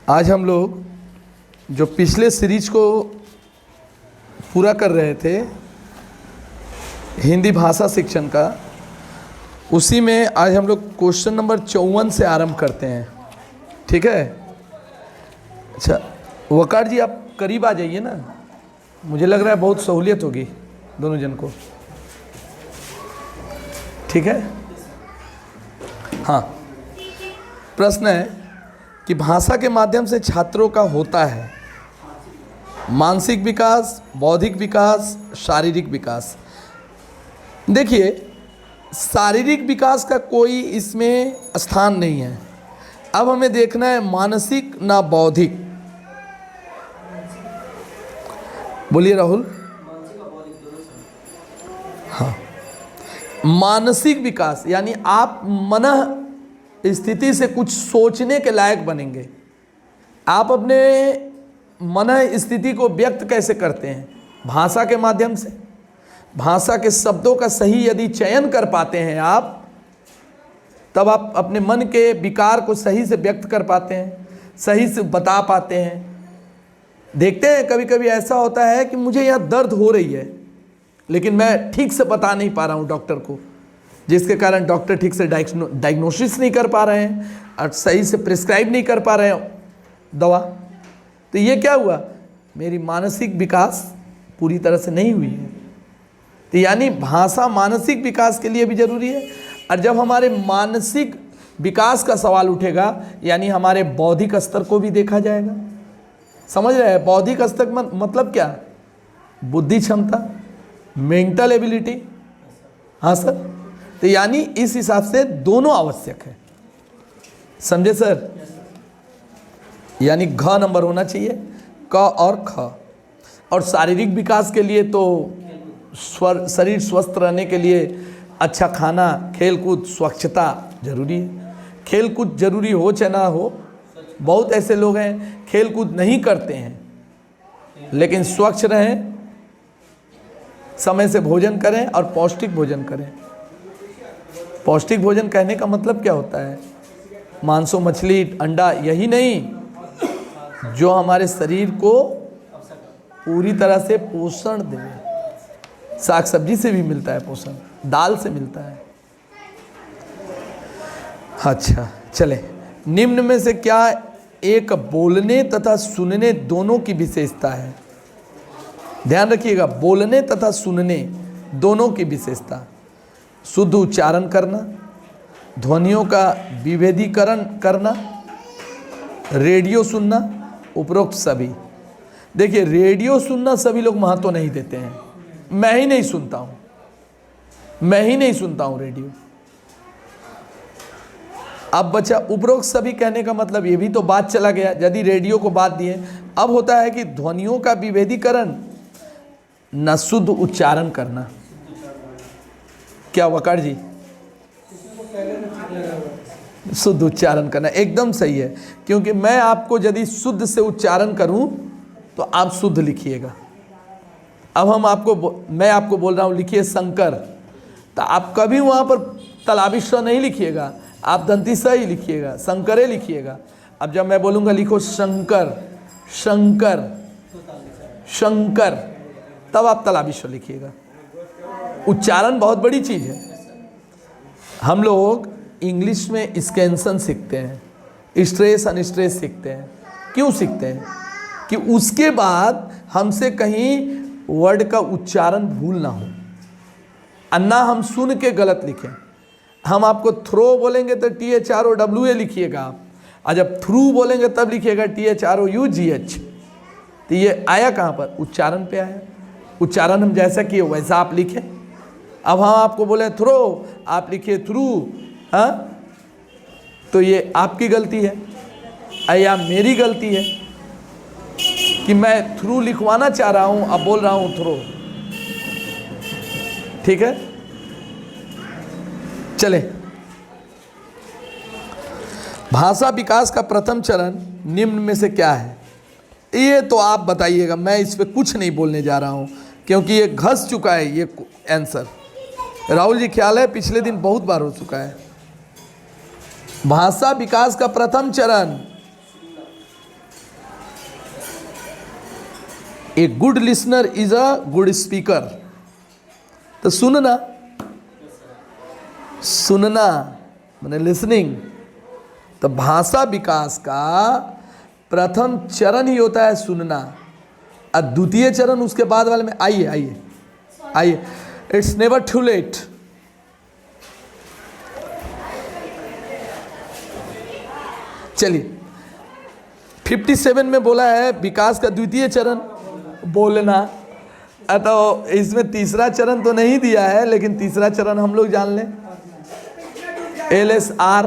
आज हम लोग जो पिछले सीरीज को पूरा कर रहे थे हिंदी भाषा शिक्षण का, उसी में आज हम लोग क्वेश्चन नंबर 54 से आरंभ करते हैं। ठीक है। अच्छा वकार जी आप करीब आ जाइए ना, मुझे लग रहा है बहुत सहूलियत होगी दोनों जन को। ठीक है। हाँ, प्रश्न है कि भाषा के माध्यम से छात्रों का होता है मानसिक विकास, बौद्धिक विकास, शारीरिक विकास। देखिए शारीरिक विकास का कोई इसमें स्थान नहीं है। अब हमें देखना है मानसिक ना बौद्धिक। बोलिए राहुल। हाँ, मानसिक विकास यानी आप मन स्थिति से कुछ सोचने के लायक बनेंगे। आप अपने मन स्थिति को व्यक्त कैसे करते हैं? भाषा के माध्यम से। भाषा के शब्दों का सही यदि चयन कर पाते हैं आप, तब आप अपने मन के विकार को सही से व्यक्त कर पाते हैं, सही से बता पाते हैं। देखते हैं कभी कभी ऐसा होता है कि मुझे यहाँ दर्द हो रही है लेकिन मैं ठीक से बता नहीं पा रहा हूँ डॉक्टर को, जिसके कारण डॉक्टर ठीक से डायग्नोसिस नहीं कर पा रहे हैं और सही से प्रिस्क्राइब नहीं कर पा रहे हैं दवा। तो ये क्या हुआ? मेरी मानसिक विकास पूरी तरह से नहीं हुई है। तो यानी भाषा मानसिक विकास के लिए भी जरूरी है। और जब हमारे मानसिक विकास का सवाल उठेगा यानी हमारे बौद्धिक स्तर को भी देखा जाएगा। समझ रहे हैं? बौद्धिक स्तर मतलब क्या? बुद्धि क्षमता, मेंटल एबिलिटी। हाँ सर। तो यानी इस हिसाब से दोनों आवश्यक है। समझे सर? यानी घ नंबर होना चाहिए, क और ख। और शारीरिक विकास के लिए तो शरीर स्वस्थ रहने के लिए अच्छा खाना, खेलकूद, स्वच्छता जरूरी है। खेलकूद जरूरी हो चाहे ना हो। बहुत ऐसे लोग हैं खेलकूद नहीं करते हैं लेकिन स्वच्छ रहें, समय से भोजन करें और पौष्टिक भोजन करें। पौष्टिक भोजन कहने का मतलब क्या होता है? मांसो, मछली, अंडा यही नहीं, जो हमारे शरीर को पूरी तरह से पोषण दे। साग सब्जी से भी मिलता है पोषण, दाल से मिलता है। अच्छा चले, निम्न में से क्या एक बोलने तथा सुनने दोनों की विशेषता है? ध्यान रखिएगा, बोलने तथा सुनने दोनों की विशेषता। शुद्ध उच्चारण करना, ध्वनियों का विभेदीकरण करना, रेडियो सुनना, उपरोक्त सभी। देखिए रेडियो सुनना सभी लोग महत्व नहीं देते हैं। मैं ही नहीं सुनता हूं रेडियो। अब बच्चा उपरोक्त सभी कहने का मतलब ये भी तो बात चला गया। यदि रेडियो को बात दिए, अब होता है कि ध्वनियों का विभेदीकरण न शुद्ध उच्चारण करना। क्या वकार जी? शुद्ध उच्चारण करना एकदम सही है, क्योंकि मैं आपको यदि शुद्ध से उच्चारण करूं तो आप शुद्ध लिखिएगा। अब मैं आपको बोल रहा हूं लिखिए शंकर, तो आप कभी वहां पर तलाबी श नहीं लिखिएगा, आप दंती स ही लिखिएगा, शंकरे लिखिएगा। अब जब मैं बोलूंगा लिखो शंकर, शंकर, शंकर, तब आप तलाबी श लिखिएगा। उच्चारण बहुत बड़ी चीज़ है। हम लोग इंग्लिश में स्कैंसन सीखते हैं, स्ट्रेस अनस्ट्रेस सीखते हैं। क्यों सीखते हैं? कि उसके बाद हमसे कहीं वर्ड का उच्चारण भूल ना हो, अन्ना हम सुन के गलत लिखें। हम आपको थ्रो बोलेंगे तो THROWA लिखिएगा आप, और जब थ्रू बोलेंगे तब लिखिएगा THROUGH। तो ये आया कहाँ पर? उच्चारण पे आया। उच्चारण हम जैसा किए वैसा आप लिखें। अब हम आपको बोले थ्रो, आप लिखिए थ्रू। हाँ, तो ये आपकी गलती है या मेरी गलती है कि मैं थ्रू लिखवाना चाह रहा हूं, अब बोल रहा हूं थ्रो। ठीक है, चले। भाषा विकास का प्रथम चरण निम्न में से क्या है? ये तो आप बताइएगा, मैं इस पे कुछ नहीं बोलने जा रहा हूं क्योंकि ये घस चुका है ये आंसर। राहुल जी ख्याल है पिछले दिन बहुत बार हो चुका है। भाषा विकास का प्रथम चरण a good listener is a good speaker. तो सुनना, सुनना माने लिसनिंग। तो भाषा विकास का प्रथम चरण ही होता है सुनना, और द्वितीय चरण उसके बाद वाले में आइए आइए आइए, इट्स नेवर टू लेट। चलिए 57 में बोला है विकास का द्वितीय चरण बोलना। तो इसमें तीसरा चरण तो नहीं दिया है, लेकिन तीसरा चरण हम लोग जान लें। LSR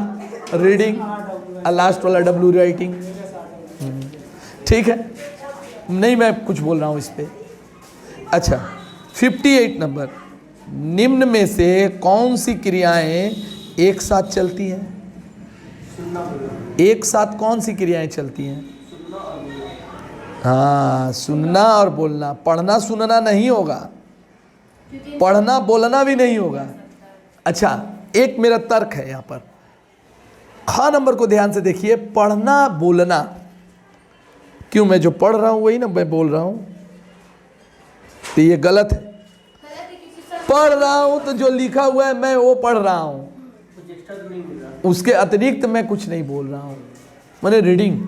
रीडिंग, और लास्ट वाला W राइटिंग। ठीक है, नहीं मैं कुछ बोल रहा हूँ इस पे। अच्छा 58 नंबर, निम्न में से कौन सी क्रियाएं एक साथ चलती हैं? एक साथ कौन सी क्रियाएं चलती हैं? हाँ, सुनना और बोलना। पढ़ना सुनना नहीं होगा, पढ़ना बोलना भी नहीं होगा। अच्छा, एक मेरा तर्क है यहाँ पर, ख नंबर को ध्यान से देखिए। पढ़ना बोलना, क्यों? मैं जो पढ़ रहा हूँ वही ना मैं बोल रहा हूँ, तो ये गलत है। पढ़ रहा हूँ तो जो लिखा हुआ है मैं वो पढ़ रहा हूँ, उसके अतिरिक्त मैं कुछ नहीं बोल रहा हूँ, मैंने रीडिंग।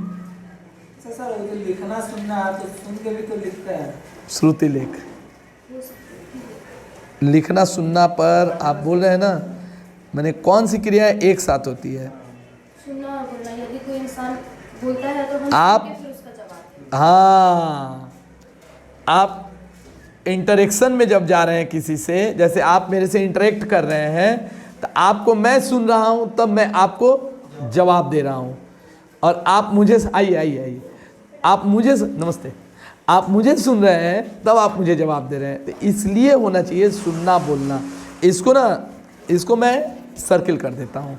सर वो जो लिखना सुनना तो सुन के भी तो लिखता है। श्रुति लेख, लिखना सुनना पर आप बोल रहे हैं ना, मैंने कौन सी क्रियाएं एक साथ होती है? सुनना और बोलना। यदि कोई इंसान बोलता है तो हम आप, सुन के फिर उसका जवाब दें। हाँ, आप इंटरेक्शन में जब जा रहे हैं किसी से, जैसे आप मेरे से इंटरेक्ट कर रहे हैं, तो आपको मैं सुन रहा हूँ तब मैं आपको जवाब दे रहा हूँ, और आप मुझे आइए आइए आइए, आप मुझे नमस्ते, आप मुझे सुन रहे हैं तब आप मुझे जवाब दे रहे हैं। तो इसलिए होना चाहिए सुनना बोलना। इसको ना, इसको मैं सर्किल कर देता हूँ,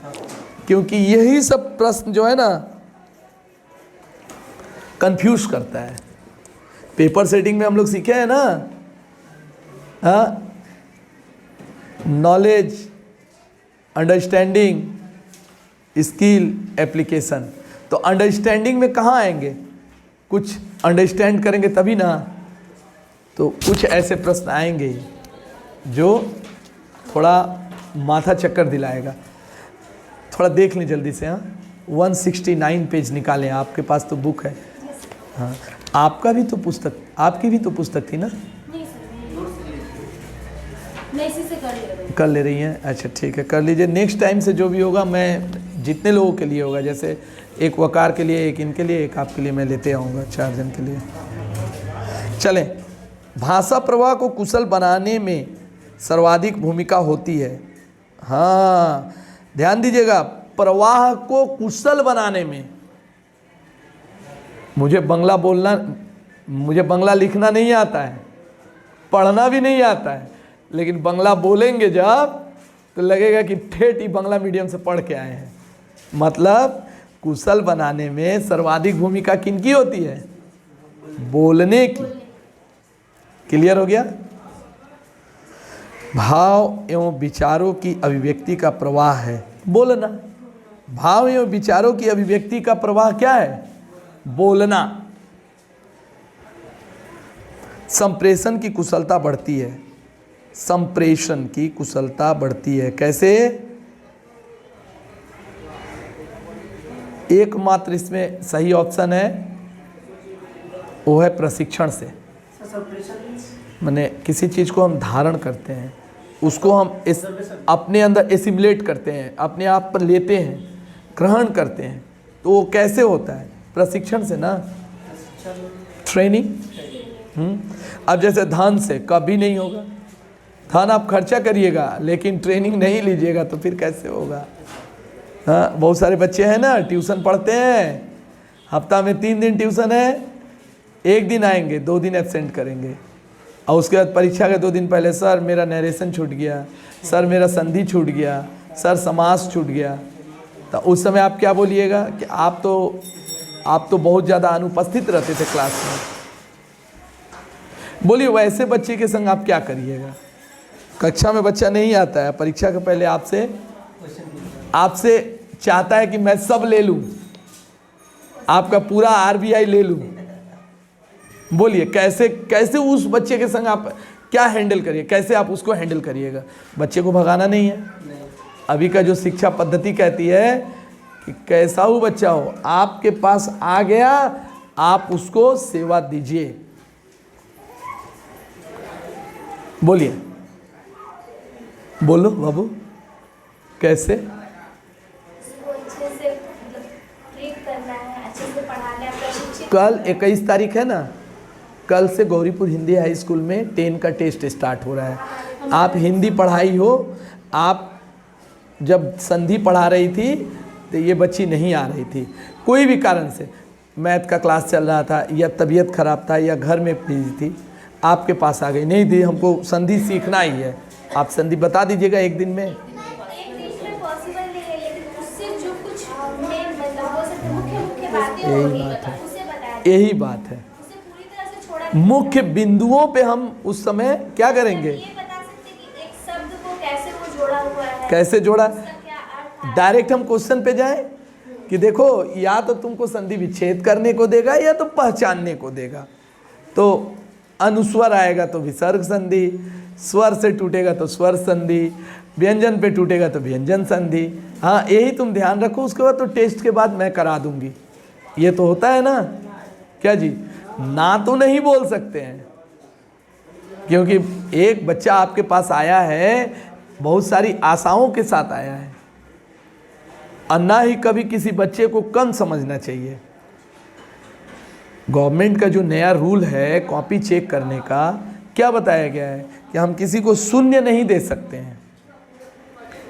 क्योंकि यही सब प्रश्न जो है ना कंफ्यूज करता है। पेपर सेटिंग में हम लोग सीखे हैं ना, हाँ, नॉलेज, अंडरस्टैंडिंग, स्किल, एप्लीकेशन। तो अंडरस्टैंडिंग में कहाँ आएंगे? कुछ अंडरस्टैंड करेंगे तभी ना। तो कुछ ऐसे प्रश्न आएंगे जो थोड़ा माथा चक्कर दिलाएगा। थोड़ा देख लें जल्दी से। हाँ, 169 पेज निकालें, आपके पास तो बुक है। हाँ, आपका भी तो पुस्तक, आपकी भी तो पुस्तक थी ना? नहीं सर, मैं इसी से कर ले रही हूँ। कर ले रही हैं? अच्छा ठीक है, कर लीजिए। नेक्स्ट टाइम से जो भी होगा, मैं जितने लोगों के लिए होगा, जैसे एक वकार के लिए, एक इनके लिए, एक आपके लिए, मैं लेते आऊँगा 4 जन के लिए। चलें, भाषा प्रवाह को कुशल बनाने में सर्वाधिक भूमिका होती है। हाँ, ध्यान दीजिएगा, प्रवाह को कुशल बनाने में। मुझे बंगला बोलना, मुझे बंगला लिखना नहीं आता है, पढ़ना भी नहीं आता है, लेकिन बंगला बोलेंगे जब तो लगेगा कि ठेठ ही बंगला मीडियम से पढ़ के आए हैं। मतलब कुशल बनाने में सर्वाधिक भूमिका किनकी होती है? बोलने की। क्लियर हो गया? भाव एवं विचारों की अभिव्यक्ति का प्रवाह है बोलना। भाव एवं विचारों की अभिव्यक्ति का प्रवाह क्या है? बोलना। संप्रेषण की कुशलता बढ़ती है, संप्रेषण की कुशलता बढ़ती है। कैसे? एकमात्र इसमें सही ऑप्शन है, वो है प्रशिक्षण से। माने किसी चीज़ को हम धारण करते हैं, उसको हम अपने अंदर एसिमुलेट करते हैं, अपने आप पर लेते हैं, ग्रहण करते हैं, तो वो कैसे होता है? प्रशिक्षण से ना, ट्रेनिंग। अब जैसे धन से कभी नहीं होगा, धन आप खर्चा करिएगा लेकिन ट्रेनिंग नहीं लीजिएगा तो फिर कैसे होगा? हाँ, बहुत सारे बच्चे हैं ना, ट्यूशन पढ़ते हैं, हफ्ता में 3 दिन ट्यूशन है, 1 दिन आएंगे, 2 दिन एब्सेंट करेंगे, और उसके बाद परीक्षा के 2 दिन पहले, सर मेरा नरेशन छूट गया, सर मेरा संधि छूट गया, सर समास छूट गया। तो उस समय आप क्या बोलिएगा कि आप तो बहुत ज़्यादा अनुपस्थित रहते थे क्लास में। बोलिए, वैसे बच्चे के संग आप क्या करिएगा? कक्षा में बच्चा नहीं आता है, परीक्षा के पहले आपसे चाहता है कि मैं सब ले लूं, आपका पूरा RBI ले लूं, बोलिए कैसे कैसे उस बच्चे के संग आप क्या हैंडल करिए, कैसे आप उसको हैंडल करिएगा। बच्चे को भगाना नहीं है। अभी का जो शिक्षा पद्धति कहती है कि कैसा हो बच्चा हो, आपके पास आ गया आप उसको सेवा दीजिए। बोलिए, बोलो बाबू, कैसे? उसको अच्छे से मतलब ट्रीट करना है, अच्छे से पढ़ाना है, प्रशिक्षित। कल 21 तारीख है ना, कल से गौरीपुर हिंदी हाई स्कूल में 10 का टेस्ट स्टार्ट हो रहा है। आप हिंदी पढ़ाई हो, आप जब संधि पढ़ा रही थी तो ये बच्ची नहीं आ रही थी, कोई भी कारण से मैथ का क्लास चल रहा था या तबीयत खराब था या घर में बिजी थी, आपके पास आ गई। नहीं दी, हमको संधि सीखना ही है, आप संधि बता दीजिएगा एक दिन में। एक दिन में पॉसिबल नहीं है, लेकिन उससे जो कुछ मेन मतलब हो सकते मुख्य बातें यही होगी, बात है, उसे बताया, यही बात है। उसे पूरी तरह से छोड़ा नहीं। मुख्य बिंदुओं पे हम उस समय क्या करेंगे, ये बता सकते कि एक शब्द को कैसे वो जोड़ा हुआ है, कैसे जोड़ा। उसका क्या अर्थ है। डायरेक्ट हम क्वेश्चन पे जाएं कि देखो या तो तुमको संधि विच्छेद करने को देगा या तो पहचानने को देगा। तो अनुस्वर आएगा तो विसर्ग संधि, स्वर से टूटेगा तो स्वर संधि, व्यंजन पे टूटेगा तो व्यंजन संधि। हाँ, यही तुम ध्यान रखो, उसके बाद तो टेस्ट के बाद मैं करा दूंगी। ये तो होता है ना, क्या जी? ना तो नहीं बोल सकते हैं, क्योंकि एक बच्चा आपके पास आया है बहुत सारी आशाओं के साथ आया है, और ना ही कभी किसी बच्चे को कम समझना चाहिए। गवर्नमेंट का जो नया रूल है कॉपी चेक करने का, क्या बताया गया है कि हम किसी को शून्य नहीं दे सकते हैं,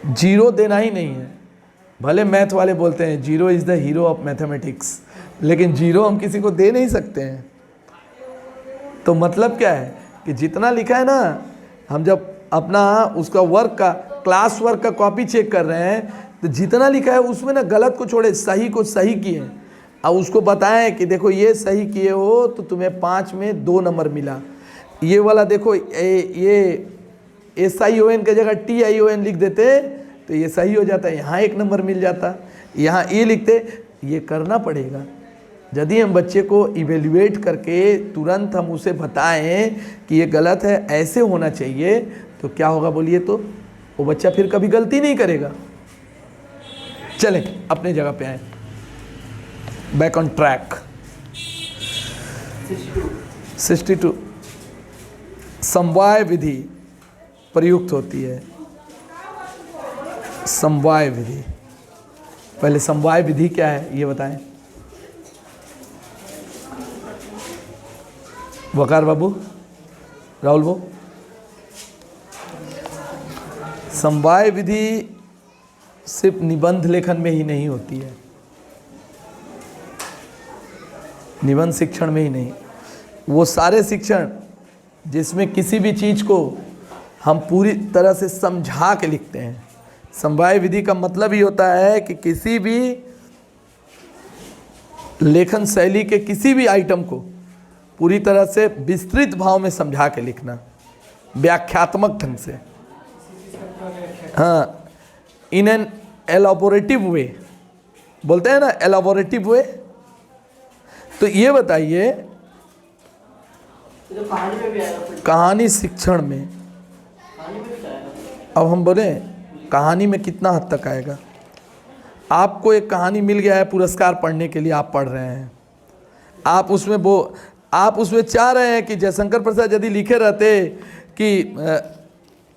जीरो देना ही नहीं है। भले मैथ वाले बोलते हैं zero is the hero of mathematics, लेकिन जीरो हम किसी को दे नहीं सकते हैं। तो मतलब क्या है कि जितना लिखा है ना, हम जब अपना उसका वर्क का क्लास वर्क का कॉपी चेक कर रहे हैं तो जितना लिखा है उसमें ना गलत को छोड़े सही को सही किए, और उसको बताएं कि देखो ये सही किए हो तो तुम्हें 5 में 2 नंबर मिला। ये वाला देखो ये SION की जगह TION लिख देते तो ये सही हो जाता है, यहाँ 1 नंबर मिल जाता। यहाँ ये लिखते, ये करना पड़ेगा। यदि हम बच्चे को इवेल्युएट करके तुरंत हम उसे बताएं कि ये गलत है, ऐसे होना चाहिए, तो क्या होगा बोलिए? तो वो बच्चा फिर कभी गलती नहीं करेगा। चलें अपने जगह पे आए, बैक ऑन ट्रैक। 62 समवाय विधि प्रयुक्त होती है। समवाय विधि, पहले समवाय विधि क्या है ये बताएं वकार बाबू, राहुल बाबू। समवाय विधि सिर्फ निबंध लेखन में ही नहीं होती है, निबंध शिक्षण में ही नहीं, वो सारे शिक्षण जिसमें किसी भी चीज़ को हम पूरी तरह से समझा के लिखते हैं। समवाय विधि का मतलब ही होता है कि किसी भी लेखन शैली के किसी भी आइटम को पूरी तरह से विस्तृत भाव में समझा के लिखना, व्याख्यात्मक ढंग से। हाँ, इन एन एलाबोरेटिव वे, बोलते हैं ना एलाबोरेटिव वे। तो ये बताइए, कहानी शिक्षण में, अब हम बोले कहानी में कितना हद तक आएगा? आपको एक कहानी मिल गया है पुरस्कार पढ़ने के लिए, आप पढ़ रहे हैं, आप उसमें चाह रहे हैं कि जयशंकर प्रसाद यदि लिखे रहते कि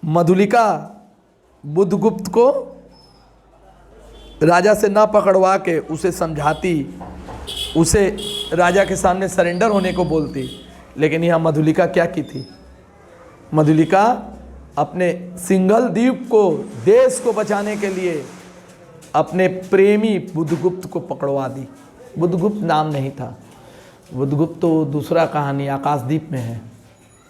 मधुलिका बुद्धगुप्त को राजा से ना पकड़वा के उसे समझाती, उसे राजा के सामने सरेंडर होने को बोलती, लेकिन यहाँ मधुलिका क्या की थी? मधुलिका अपने सिंघल द्वीप को, देश को बचाने के लिए अपने प्रेमी बुद्धगुप्त को पकड़वा दी। बुद्धगुप्त नाम नहीं था, बुद्धगुप्त तो दूसरा कहानी आकाशदीप में है।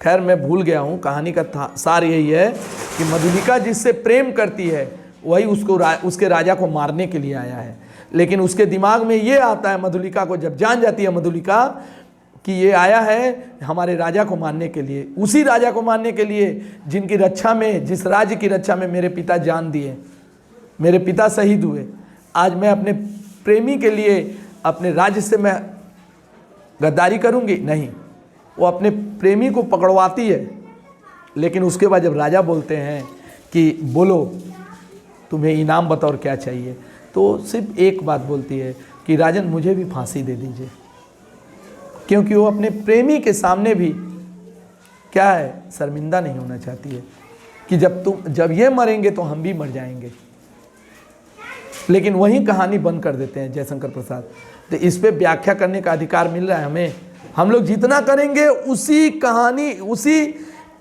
खैर मैं भूल गया हूँ, कहानी का सार यही है कि मधुलिका जिससे प्रेम करती है वही उसके राजा को मारने के लिए आया है। लेकिन उसके दिमाग में ये आता है, मधुलिका को जब जान जाती है मधुलिका कि ये आया है हमारे राजा को मारने के लिए, उसी राजा को मारने के लिए जिनकी रक्षा में, जिस राज्य की रक्षा में मेरे पिता जान दिए, मेरे पिता शहीद हुए, आज मैं अपने प्रेमी के लिए अपने राज्य से मैं गद्दारी करूंगी? नहीं, वो अपने प्रेमी को पकड़वाती है, लेकिन उसके बाद जब राजा बोलते हैं कि बोलो तुम्हें इनाम बताओ क्या चाहिए, तो सिर्फ एक बात बोलती है कि राजन मुझे भी फांसी दे दीजिए, क्योंकि वो अपने प्रेमी के सामने भी क्या है, शर्मिंदा नहीं होना चाहती है कि जब ये मरेंगे तो हम भी मर जाएंगे। लेकिन वही कहानी बंद कर देते हैं जयशंकर प्रसाद। तो इस पे व्याख्या करने का अधिकार मिल रहा है हमें, हम लोग जितना करेंगे उसी कहानी उसी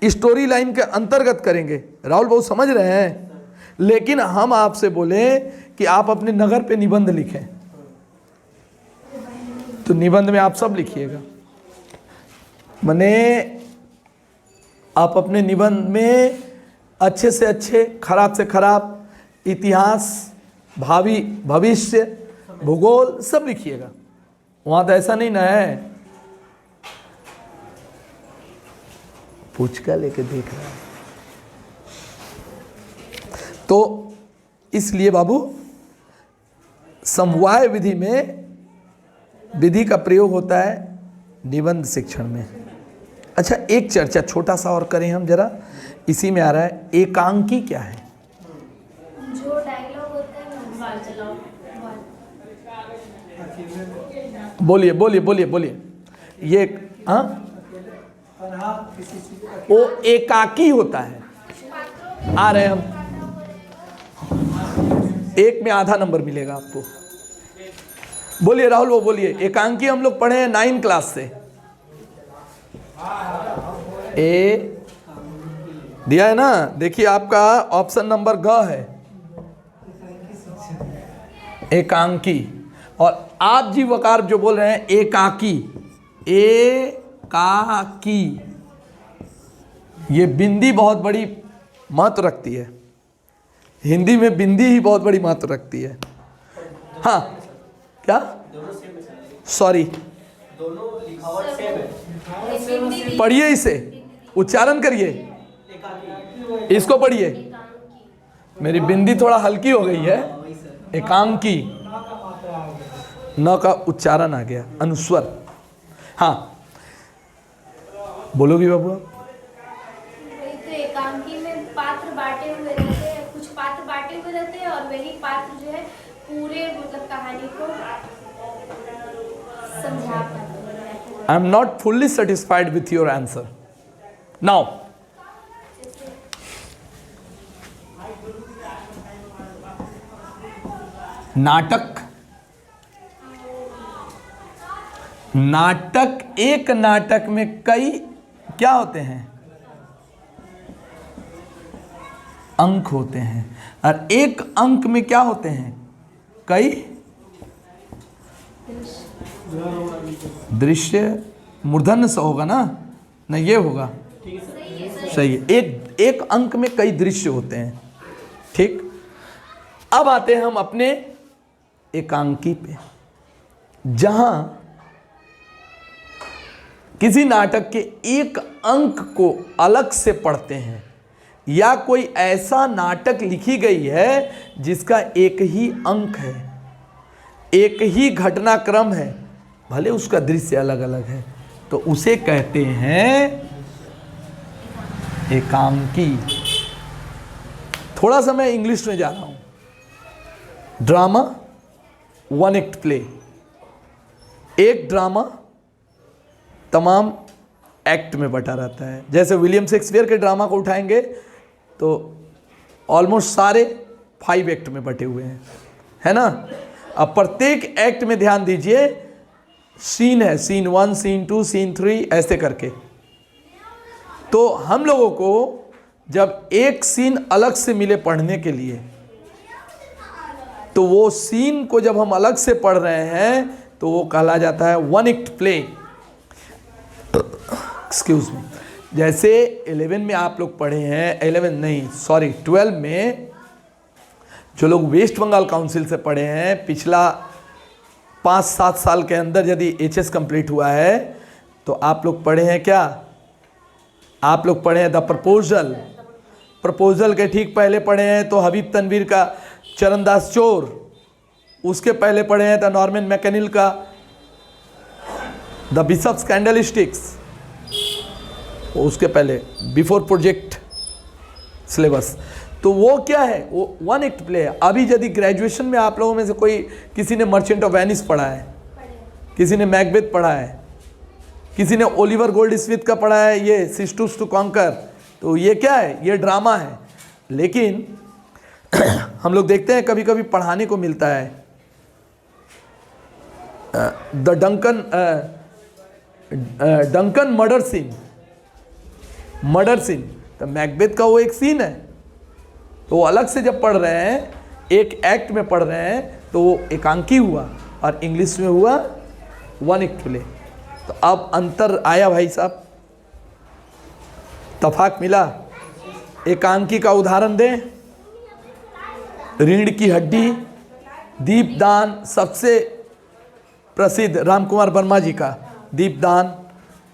स्टोरी लाइन के अंतर्गत करेंगे। राहुल बहुत समझ रहे हैं, लेकिन हम आपसे बोले कि आप अपने नगर पे निबंध लिखें, तो निबंध में आप सब लिखिएगा। माने आप अपने निबंध में अच्छे से अच्छे, खराब से खराब, इतिहास, भावी, भविष्य, भूगोल सब लिखिएगा। वहाँ तो ऐसा नहीं ना है पूछका लेके देख रहा है। तो इसलिए बाबू समवाय विधि में विधि का प्रयोग होता है निबंध शिक्षण में। अच्छा, एक चर्चा छोटा सा और करें हम जरा, इसी में आ रहा है एकांकी क्या है। जो डायलॉग होता है ना, बाल चलाओ, बोलिए बोलिए बोलिए बोलिए। ये हाँ, किसी चीज का वो एकाकी होता है। आ रहे हैं हम, एक में आधा नंबर मिलेगा आपको। बोलिए राहुल, वो बोलिए। एकांकी हम लोग पढ़े हैं 9 क्लास से। ए दिया है ना, देखिए आपका ऑप्शन नंबर ग है एकांकी। और आप जी वकार जो बोल रहे हैं एकाकी, एकाकी, ये बिंदी बहुत बड़ी महत्व रखती है। हिंदी में बिंदी ही बहुत बड़ी महत्व रखती है। हाँ क्या, सॉरी, पढ़िए इसे, उच्चारण करिए, इसको पढ़िए। मेरी बिंदी थोड़ा हल्की हो गई है। एकांकी, न का उच्चारण आ गया, अनुस्वर। हाँ बोलोगी बाबू आप? वही तो एकांकी में पात्र बांटे हुए रहते हैं, कुछ पात्र बांटे हुए रहते हैं, और वही पात्र जो है पूरे मतलब कहानी को समझा पाते हैं। I am not fully satisfied with your answer. Now नाटक, नाटक, एक नाटक में कई क्या होते हैं, अंक होते हैं, और एक अंक में क्या होते हैं, कई दृश्य। मूर्धन्य सा होगा ना, ना ये होगा, सही है। एक अंक में कई दृश्य होते हैं, ठीक। अब आते हैं हम अपने एकांकी पे, जहां किसी नाटक के एक अंक को अलग से पढ़ते हैं, या कोई ऐसा नाटक लिखी गई है जिसका एक ही अंक है, एक ही घटनाक्रम है, भले उसका दृश्य अलग अलग है, तो उसे कहते हैं एकांकी। थोड़ा सा मैं इंग्लिश में जा रहा हूं। Drama, one act play. एक ड्रामा तमाम एक्ट में बटा रहता है। जैसे विलियम शेक्सपियर के ड्रामा को उठाएंगे तो ऑलमोस्ट सारे 5 एक्ट में बटे हुए हैं, है ना। अब प्रत्येक एक्ट में ध्यान दीजिए, सीन है, सीन 1, सीन 2, सीन 3, ऐसे करके। तो हम लोगों को जब एक सीन अलग से मिले पढ़ने के लिए, तो वो सीन को जब हम अलग से पढ़ रहे हैं तो वो कहला जाता है one act play. Excuse me. जैसे 11 में आप लोग पढ़े हैं, 11 नहीं सॉरी 12 में जो लोग वेस्ट बंगाल काउंसिल से पढ़े हैं, पिछला 5-7 साल के अंदर यदि HS कंप्लीट हुआ है, तो आप लोग पढ़े हैं क्या, आप लोग पढ़े हैं द प्रपोजल। प्रपोजल के ठीक पहले पढ़े हैं तो हबीब तनवीर का चरणदास चोर, उसके पहले पढ़े हैं द नॉर्मन मैकेनिल का द बिशप्स कैंडलस्टिक्स, उसके पहले बिफोर प्रोजेक्ट सिलेबस। तो वो क्या है, वो 1 एक्ट प्ले है। अभी यदि ग्रेजुएशन में आप लोगों में से कोई, किसी ने मर्चेंट ऑफ वेनिस पढ़ा है, किसी ने मैकबेथ पढ़ा है, किसी ने ओलिवर गोल्डस्मिथ का पढ़ा है ये सिस्टर्स टू कॉन्कर, तो ये क्या है, ये ड्रामा है। लेकिन हम लोग देखते हैं कभी कभी पढ़ाने को मिलता है द डंकन मर्डर सीन, तो मैकबेथ का वो एक सीन है, तो वो अलग से जब पढ़ रहे हैं, एक एक्ट में पढ़ रहे हैं, तो वो एकांकी हुआ और इंग्लिश में हुआ 1 एक्ट प्ले। तो अब अंतर आया भाई साहब, तफाक मिला। एकांकी का उदाहरण दें, रीढ़ की हड्डी, दीपदान, सबसे प्रसिद्ध रामकुमार वर्मा जी का दीपदान,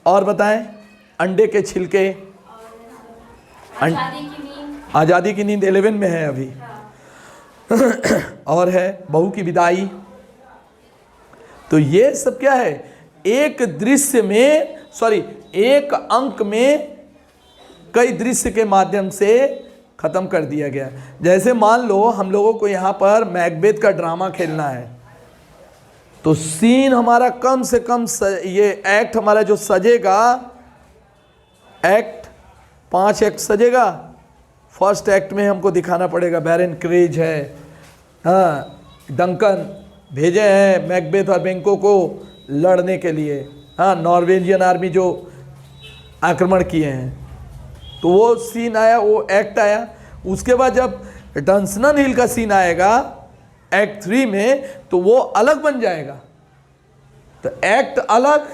और बताएं अंडे के छिलके, आज़ादी की नींद 11 में है अभी, और है बहू की विदाई। तो ये सब क्या है, एक दृश्य में, एक अंक में कई दृश्य के माध्यम से खत्म कर दिया गया। जैसे मान लो हम लोगों को यहाँ पर मैकबेथ का ड्रामा खेलना है, तो सीन हमारा कम से कम ये एक्ट हमारा जो सजेगा, एक्ट 5 एक्ट सजेगा। फर्स्ट एक्ट में हमको दिखाना पड़ेगा बैरन क्रेज है, हाँ, डंकन भेजे हैं मैकबेथ और बैंको को लड़ने के लिए, हाँ, नॉर्वेजियन आर्मी जो आक्रमण किए हैं, तो वो सीन आया, वो एक्ट आया। उसके बाद जब डंसनन हिल का सीन आएगा एक्ट 3 में, तो वो अलग बन जाएगा। तो एक्ट अलग,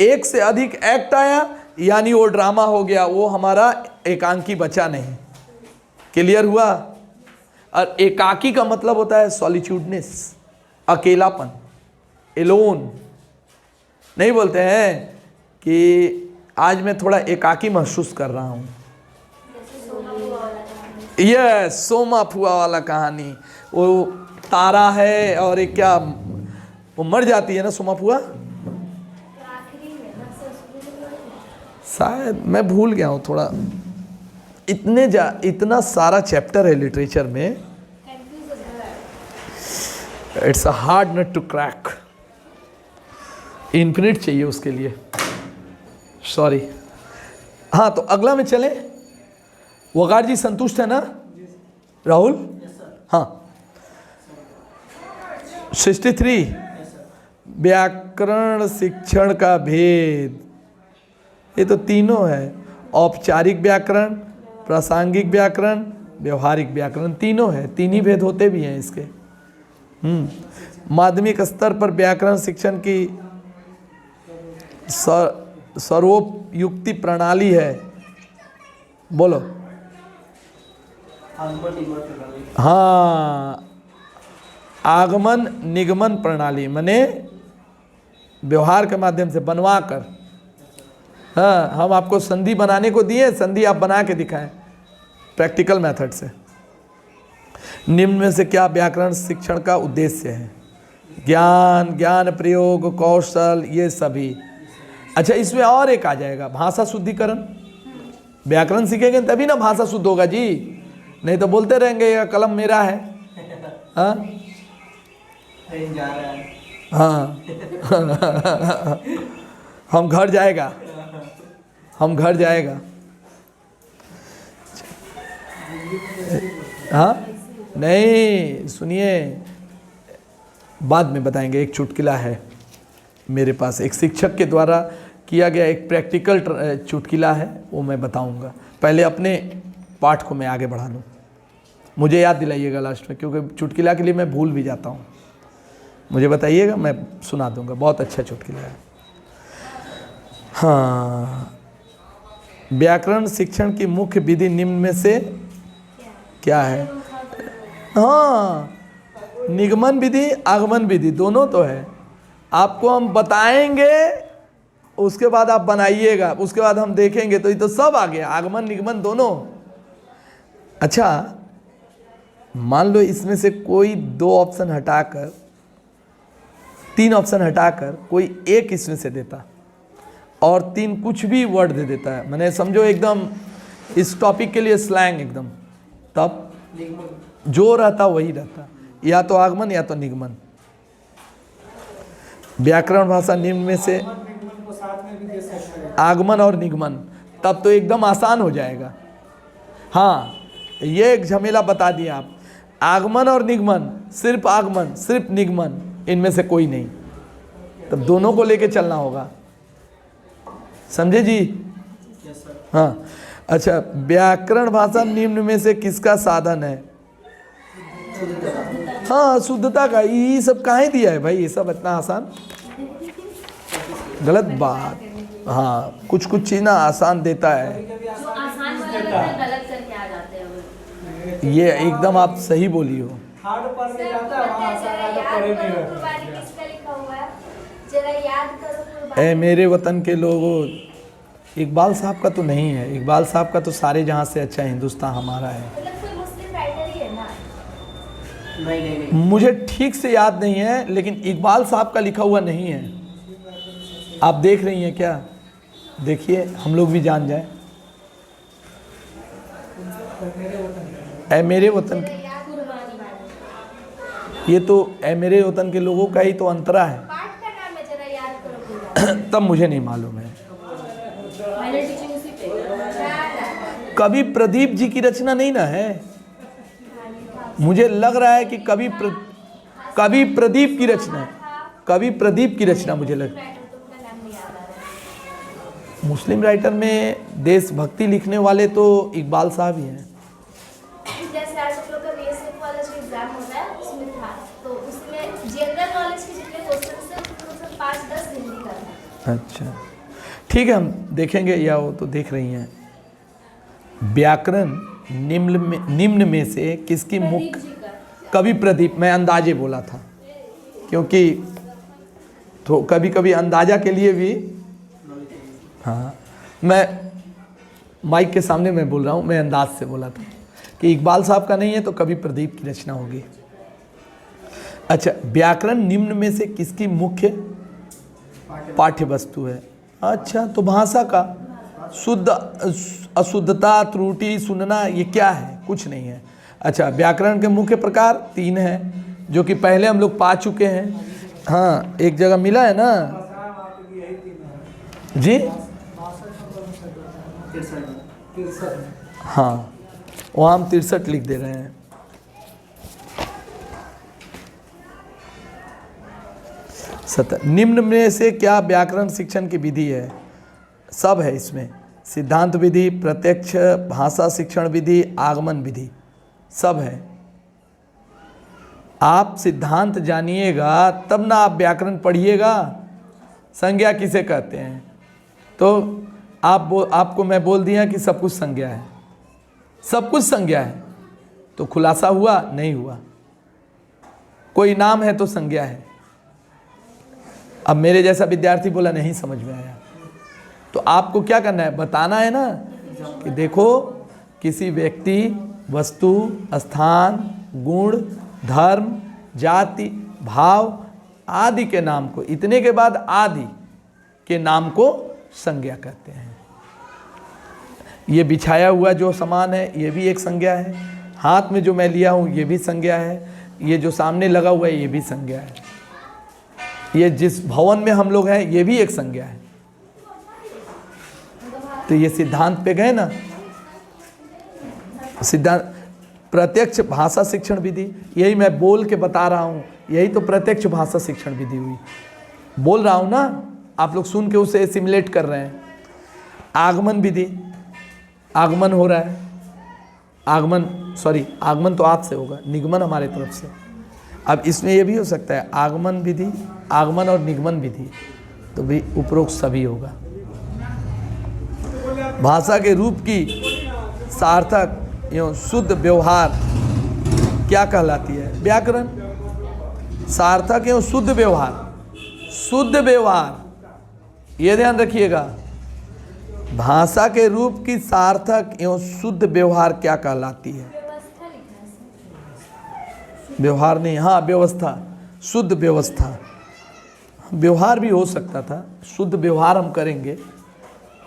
एक से अधिक एक्ट आया, यानी वो ड्रामा हो गया, वो हमारा एकांकी बचा नहीं। क्लियर हुआ? और एकाकी का मतलब होता है सॉलिट्यूडनेस, अकेलापन, एलोन। नहीं बोलते हैं कि आज मैं थोड़ा एकाकी महसूस कर रहा हूँ, ये सोमा फुआ वाला कहानी, वो तारा है और एक क्या, वो मर जाती है ना सोमा फुआ, शायद मैं भूल गया हूँ थोड़ा, इतना सारा चैप्टर है लिटरेचर में, it's a hard nut to crack, infinite चाहिए उसके लिए, सॉरी। हाँ, तो अगला में चले। वकार जी संतुष्ट है ना राहुल? हाँ, 63 व्याकरण शिक्षण का भेद, ये तो तीनों है, औपचारिक व्याकरण, प्रासंगिक व्याकरण, व्यवहारिक व्याकरण, तीनों है, तीन ही भेद होते भी हैं इसके। माध्यमिक स्तर पर व्याकरण शिक्षण की सर्वोपयुक्ति प्रणाली है, बोलो। हाँ, आगमन निगमन प्रणाली, माने व्यवहार के माध्यम से बनवा कर, हाँ, हम आपको संधि बनाने को दिए, संधि आप बना के दिखाएं प्रैक्टिकल मेथड से। निम्न में से क्या व्याकरण शिक्षण का उद्देश्य है? ज्ञान, ज्ञान प्रयोग, कौशल, ये सभी। अच्छा, इसमें और एक आ जाएगा, भाषा शुद्धिकरण। व्याकरण सीखेंगे तभी ना भाषा शुद्ध होगा जी, नहीं तो बोलते रहेंगे ये कलम मेरा है। हाँ हाँ हम घर जाएगा, हम घर जाएगा। हाँ नहीं, सुनिए, बाद में बताएंगे। एक चुटकुला है मेरे पास, एक शिक्षक के द्वारा किया गया एक प्रैक्टिकल चुटकुला है, वो मैं बताऊंगा। पहले अपने पाठ को मैं आगे बढ़ा लूँ, मुझे याद दिलाइएगा लास्ट में, क्योंकि चुटकुला के लिए मैं भूल भी जाता हूँ। मुझे बताइएगा, मैं सुना दूंगा, बहुत अच्छा चुटकुला है। हाँ, व्याकरण शिक्षण की मुख्य विधि निम्न में से क्या है? हाँ, निगमन विधि, आगमन विधि, दोनों तो है। आपको हम बताएंगे, उसके बाद आप बनाइएगा, उसके बाद हम देखेंगे, तो ये तो सब आ गया, आगमन निगमन दोनों। अच्छा, मान लो इसमें से कोई 2 ऑप्शन हटाकर, 3 ऑप्शन हटाकर कोई एक इसमें से देता, और 3 कुछ भी वर्ड दे देता है, मैंने समझो एकदम इस टॉपिक के लिए स्लैंग एकदम, तब जो रहता वही रहता, या तो आगमन या तो निगमन। व्याकरण भाषा निम्न में से निगमन को साथ में भी दे सकते हैं। आगमन और निगमन, तब तो एकदम आसान हो जाएगा। हाँ, ये एक झमेला बता दिया आप, आगमन और निगमन, सिर्फ आगमन सिर्फ निगमन, इनमें से कोई नहीं, तब दोनों को लेके चलना होगा, समझे जी? हाँ, अच्छा, व्याकरण भाषा निम्न में से किसका साधन है? हाँ, शुद्धता का। ये सब काहे दिया है भाई, ये सब इतना आसान? गलत बात। हाँ, कुछ कुछ चीज़ ना आसान देता है, जो आसान वाला रहता है गलत करके आ जाते हैं वो। ये एकदम आप सही बोली हो। हार्ड पर ले जाता है, वहाँ जरा आसान याद पड़े करो नहीं रहता। कुर्बानी किसका लिखा हुआ है, जरा याद करो कुर्बानी। ए मेरे वतन के लोगों, इकबाल साहब का तो नहीं है, इकबाल साहब का तो सारे जहाँ से अच्छा हिंदुस्तान हमारा है। मतलब कोई मुस्लिम राइटर ही है ना? नहीं। मुझे ठीक से याद नहीं है, लेकिन इकबाल साहब का लिखा हुआ नहीं है। आप देख रही हैं क्या? देखिए, हम लोग भी जान जाएं। ए मेरे वतन के, कुर्बानी वाला ये तो ए मेरे वतन के लोगों का ही तो अंतरा है। पाठ का नाम है, जरा याद करो कुर्बानी। तब मुझे नहीं मालूम है। मैंने टीचिंग उसी पे। कवि प्रदीप जी की रचना नहीं ना है? मुझे लग रहा है कि कवि प्रदीप की रचना है, कवि प्रदीप की रचना मुझे लग। तुमका नाम नहीं याद आ रहा। मुस्लिम राइटर में देशभक्ति लिखने वाले तो इकबाल साहब ही हैं। जैसे आज हम लोग का बीएसएफ कॉलेज का एग्जाम होता है, उसमें था, तो उसमें जनरल नॉलेज के जितने क्वेश्चन थे उसमें 5-10 हिंदी का था। अच्छा, ठीक है, हम देखेंगे, या वो तो देख रही हैं। व्याकरण निम्न में से किसकी मुख्य? जी का कवि प्रदीप, मैं अंदाजे बोला था, क्योंकि तो कभी कभी अंदाजा के लिए भी, हाँ, मैं माइक के सामने मैं बोल रहा हूँ, मैं अंदाज से बोला था कि इकबाल साहब का नहीं है तो कवि प्रदीप की रचना होगी। अच्छा, व्याकरण निम्न में से किसकी मुख्य पाठ्य वस्तु है? अच्छा, तो भाषा का शुद्ध अशुद्धता त्रुटि सुनना, ये क्या है? कुछ नहीं है। अच्छा, व्याकरण के मुख्य प्रकार 3 हैं, जो कि पहले हम लोग पा चुके हैं। हाँ, एक जगह मिला है ना जी? हाँ, वहाँ हम 63 लिख दे रहे हैं। निम्न में से क्या व्याकरण शिक्षण की विधि है? सब है इसमें, सिद्धांत विधि, प्रत्यक्ष भाषा शिक्षण विधि, आगमन विधि, सब है। आप सिद्धांत जानिएगा तब ना आप व्याकरण पढ़िएगा। संज्ञा किसे कहते हैं? तो आपको मैं बोल दिया कि सब कुछ संज्ञा है, सब कुछ संज्ञा है, तो खुलासा हुआ? नहीं हुआ। कोई नाम है तो संज्ञा है। अब मेरे जैसा विद्यार्थी बोला नहीं समझ में आया, तो आपको क्या करना है? बताना है ना कि देखो, किसी व्यक्ति, वस्तु, स्थान, गुण, धर्म, जाति, भाव आदि के नाम को, इतने के बाद आदि के नाम को संज्ञा कहते हैं। ये बिछाया हुआ जो सामान है ये भी एक संज्ञा है, हाथ में जो मैं लिया हूँ ये भी संज्ञा है, ये जो सामने लगा हुआ है ये भी संज्ञा है, ये जिस भवन में हम लोग हैं ये भी एक संज्ञा है। तो ये सिद्धांत पे गए ना, सिद्धांत। प्रत्यक्ष भाषा शिक्षण विधि, यही मैं बोल के बता रहा हूँ, यही तो प्रत्यक्ष भाषा शिक्षण विधि हुई। बोल रहा हूँ ना, आप लोग सुन के उसे सिमुलेट कर रहे हैं। आगमन विधि, आगमन हो रहा है, आगमन तो आपसे होगा, निगमन हमारे तरफ से। अब इसमें ये भी हो सकता है आगमन विधि, आगमन और निगमन विधि, तो भी उपरोक्त सभी होगा। भाषा के रूप की सार्थक एवं शुद्ध व्यवहार क्या कहलाती है? व्याकरण। सार्थक एवं शुद्ध व्यवहार, शुद्ध व्यवहार, ये ध्यान रखिएगा। भाषा के रूप की सार्थक एवं शुद्ध व्यवहार क्या कहलाती है? व्यवस्था लिखा है। व्यवहार नहीं, हाँ व्यवस्था, शुद्ध व्यवस्था। व्यवहार भी हो सकता था, शुद्ध व्यवहार हम करेंगे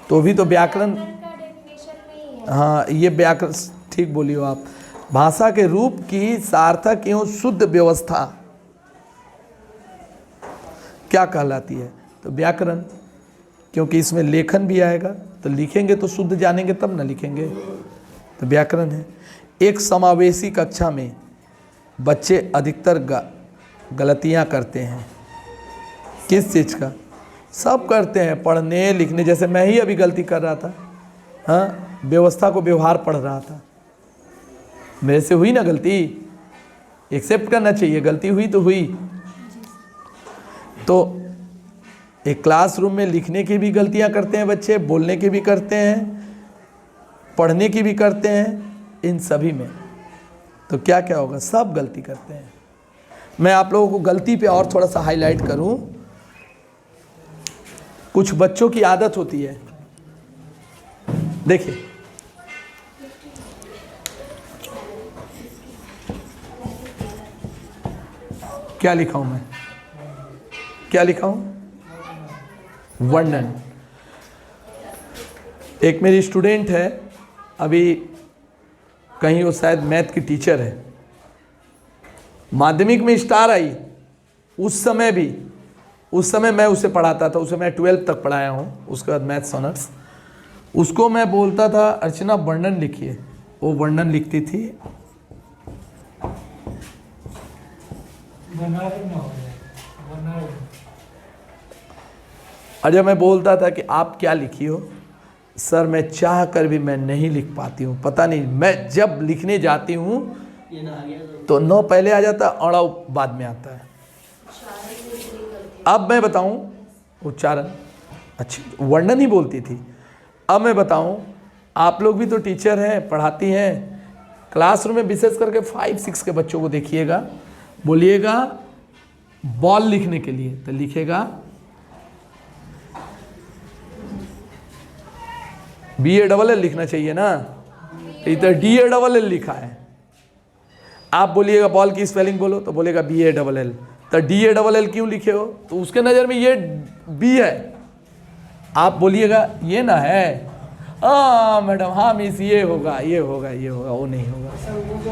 तो भी तो व्याकरण, का डेफिनेशन में ही है। हाँ ये व्याकरण ठीक बोली हो आप। भाषा के रूप की सार्थक एवं शुद्ध व्यवस्था क्या कहलाती है? तो व्याकरण, क्योंकि इसमें लेखन भी आएगा, तो लिखेंगे तो शुद्ध जानेंगे तब ना लिखेंगे, तो व्याकरण है। एक समावेशी कक्षा में बच्चे अधिकतर गलतियां करते हैं। किस चीज़ का? सब करते हैं, पढ़ने लिखने। जैसे मैं ही अभी गलती कर रहा था, हाँ, व्यवस्था को व्यवहार पढ़ रहा था, मेरे से हुई ना गलती, एक्सेप्ट करना चाहिए, गलती हुई तो हुई। तो एक क्लासरूम में लिखने की भी गलतियां करते हैं बच्चे, बोलने की भी करते हैं, पढ़ने की भी करते हैं, इन सभी में तो क्या क्या होगा? सब गलती करते हैं। मैं आप लोगों को गलती पे और थोड़ा सा हाईलाइट करूं। कुछ बच्चों की आदत होती है, देखिए क्या लिखा हूं मैं, क्या लिखा हूं? वर्णन। एक मेरी स्टूडेंट है, अभी कहीं वो शायद मैथ की टीचर है, माध्यमिक में स्टार आई। उस समय मैं उसे पढ़ाता था, उसे मैं 12th तक पढ़ाया हूँ, उसके बाद मैथ्स ऑनर्स। उसको मैं बोलता था अर्चना वर्णन लिखिए, वो वर्णन लिखती थी। और जब मैं बोलता था कि आप क्या लिखी हो, सर मैं चाह कर भी मैं नहीं लिख पाती हूँ, पता नहीं, मैं जब लिखने जाती हूँ तो 9 पहले आ जाता और बाद में आता है। अब मैं बताऊँ, उच्चारण अच्छी, वर्णन ही बोलती थी। अब मैं बताऊँ, आप लोग भी तो टीचर हैं, पढ़ाती हैं, क्लासरूम में विशेष करके 5-6 के बच्चों को देखिएगा, बोलिएगा बॉल लिखने के लिए, तो लिखेगा BALL लिखना चाहिए ना, इधर DALL लिखा है। आप बोलिएगा बॉल की स्पेलिंग बोलो, तो बोलेगा BALL। तो DALL क्यों लिखे हो? तो उसके नज़र में ये B है। आप बोलिएगा ये ना है, हाँ मैडम, हाँ मिस, ये होगा, ये होगा, ये होगा, वो नहीं होगा। सर वो जो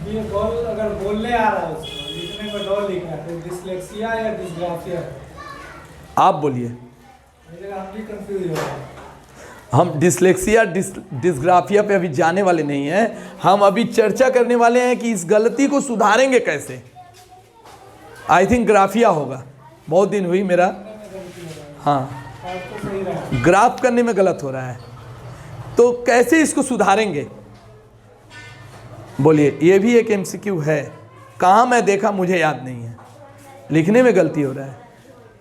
ये बॉल अगर बोलने आ रहा है उसको लिखने पर डॉल लिखना है, तो डिसलेक्सिया या डिसग्राफिया? आप बोलिए। हम भी कंफ्यूज हो रहे हैं। हम डिसलेक्सिया डिसग्राफिया पे अभी जाने वाले नहीं हैं, हम अभी चर्चा करने वाले हैं कि इस गलती को सुधारेंगे कैसे। आई थिंक ग्राफिया होगा, बहुत दिन हुई मेरा, हाँ, तो सही रहा। ग्राफ करने में गलत हो रहा है, तो कैसे इसको सुधारेंगे? बोलिए। ये भी एक MCQ है, कहाँ मैं देखा मुझे याद नहीं है, लिखने में गलती हो रहा है।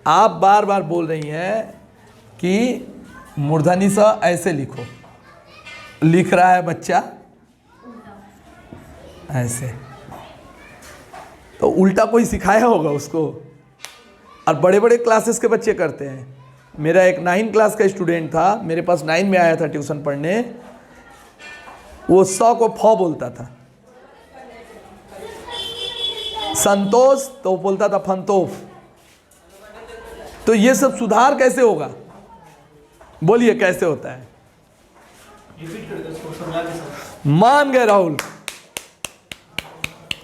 आप बार बार बोल रही हैं कि मूर्धनी सा ऐसे लिखो, लिख रहा है बच्चा ऐसे, तो उल्टा कोई सिखाया होगा उसको। और बड़े बड़े क्लासेस के बच्चे करते हैं। मेरा एक 9 क्लास का स्टूडेंट था, मेरे पास 9 में आया था ट्यूशन पढ़ने, वो 100 को फ बोलता था, संतोष तो बोलता था फंतोफ। तो ये सब सुधार कैसे होगा? बोलिए कैसे होता है? मान गए राहुल।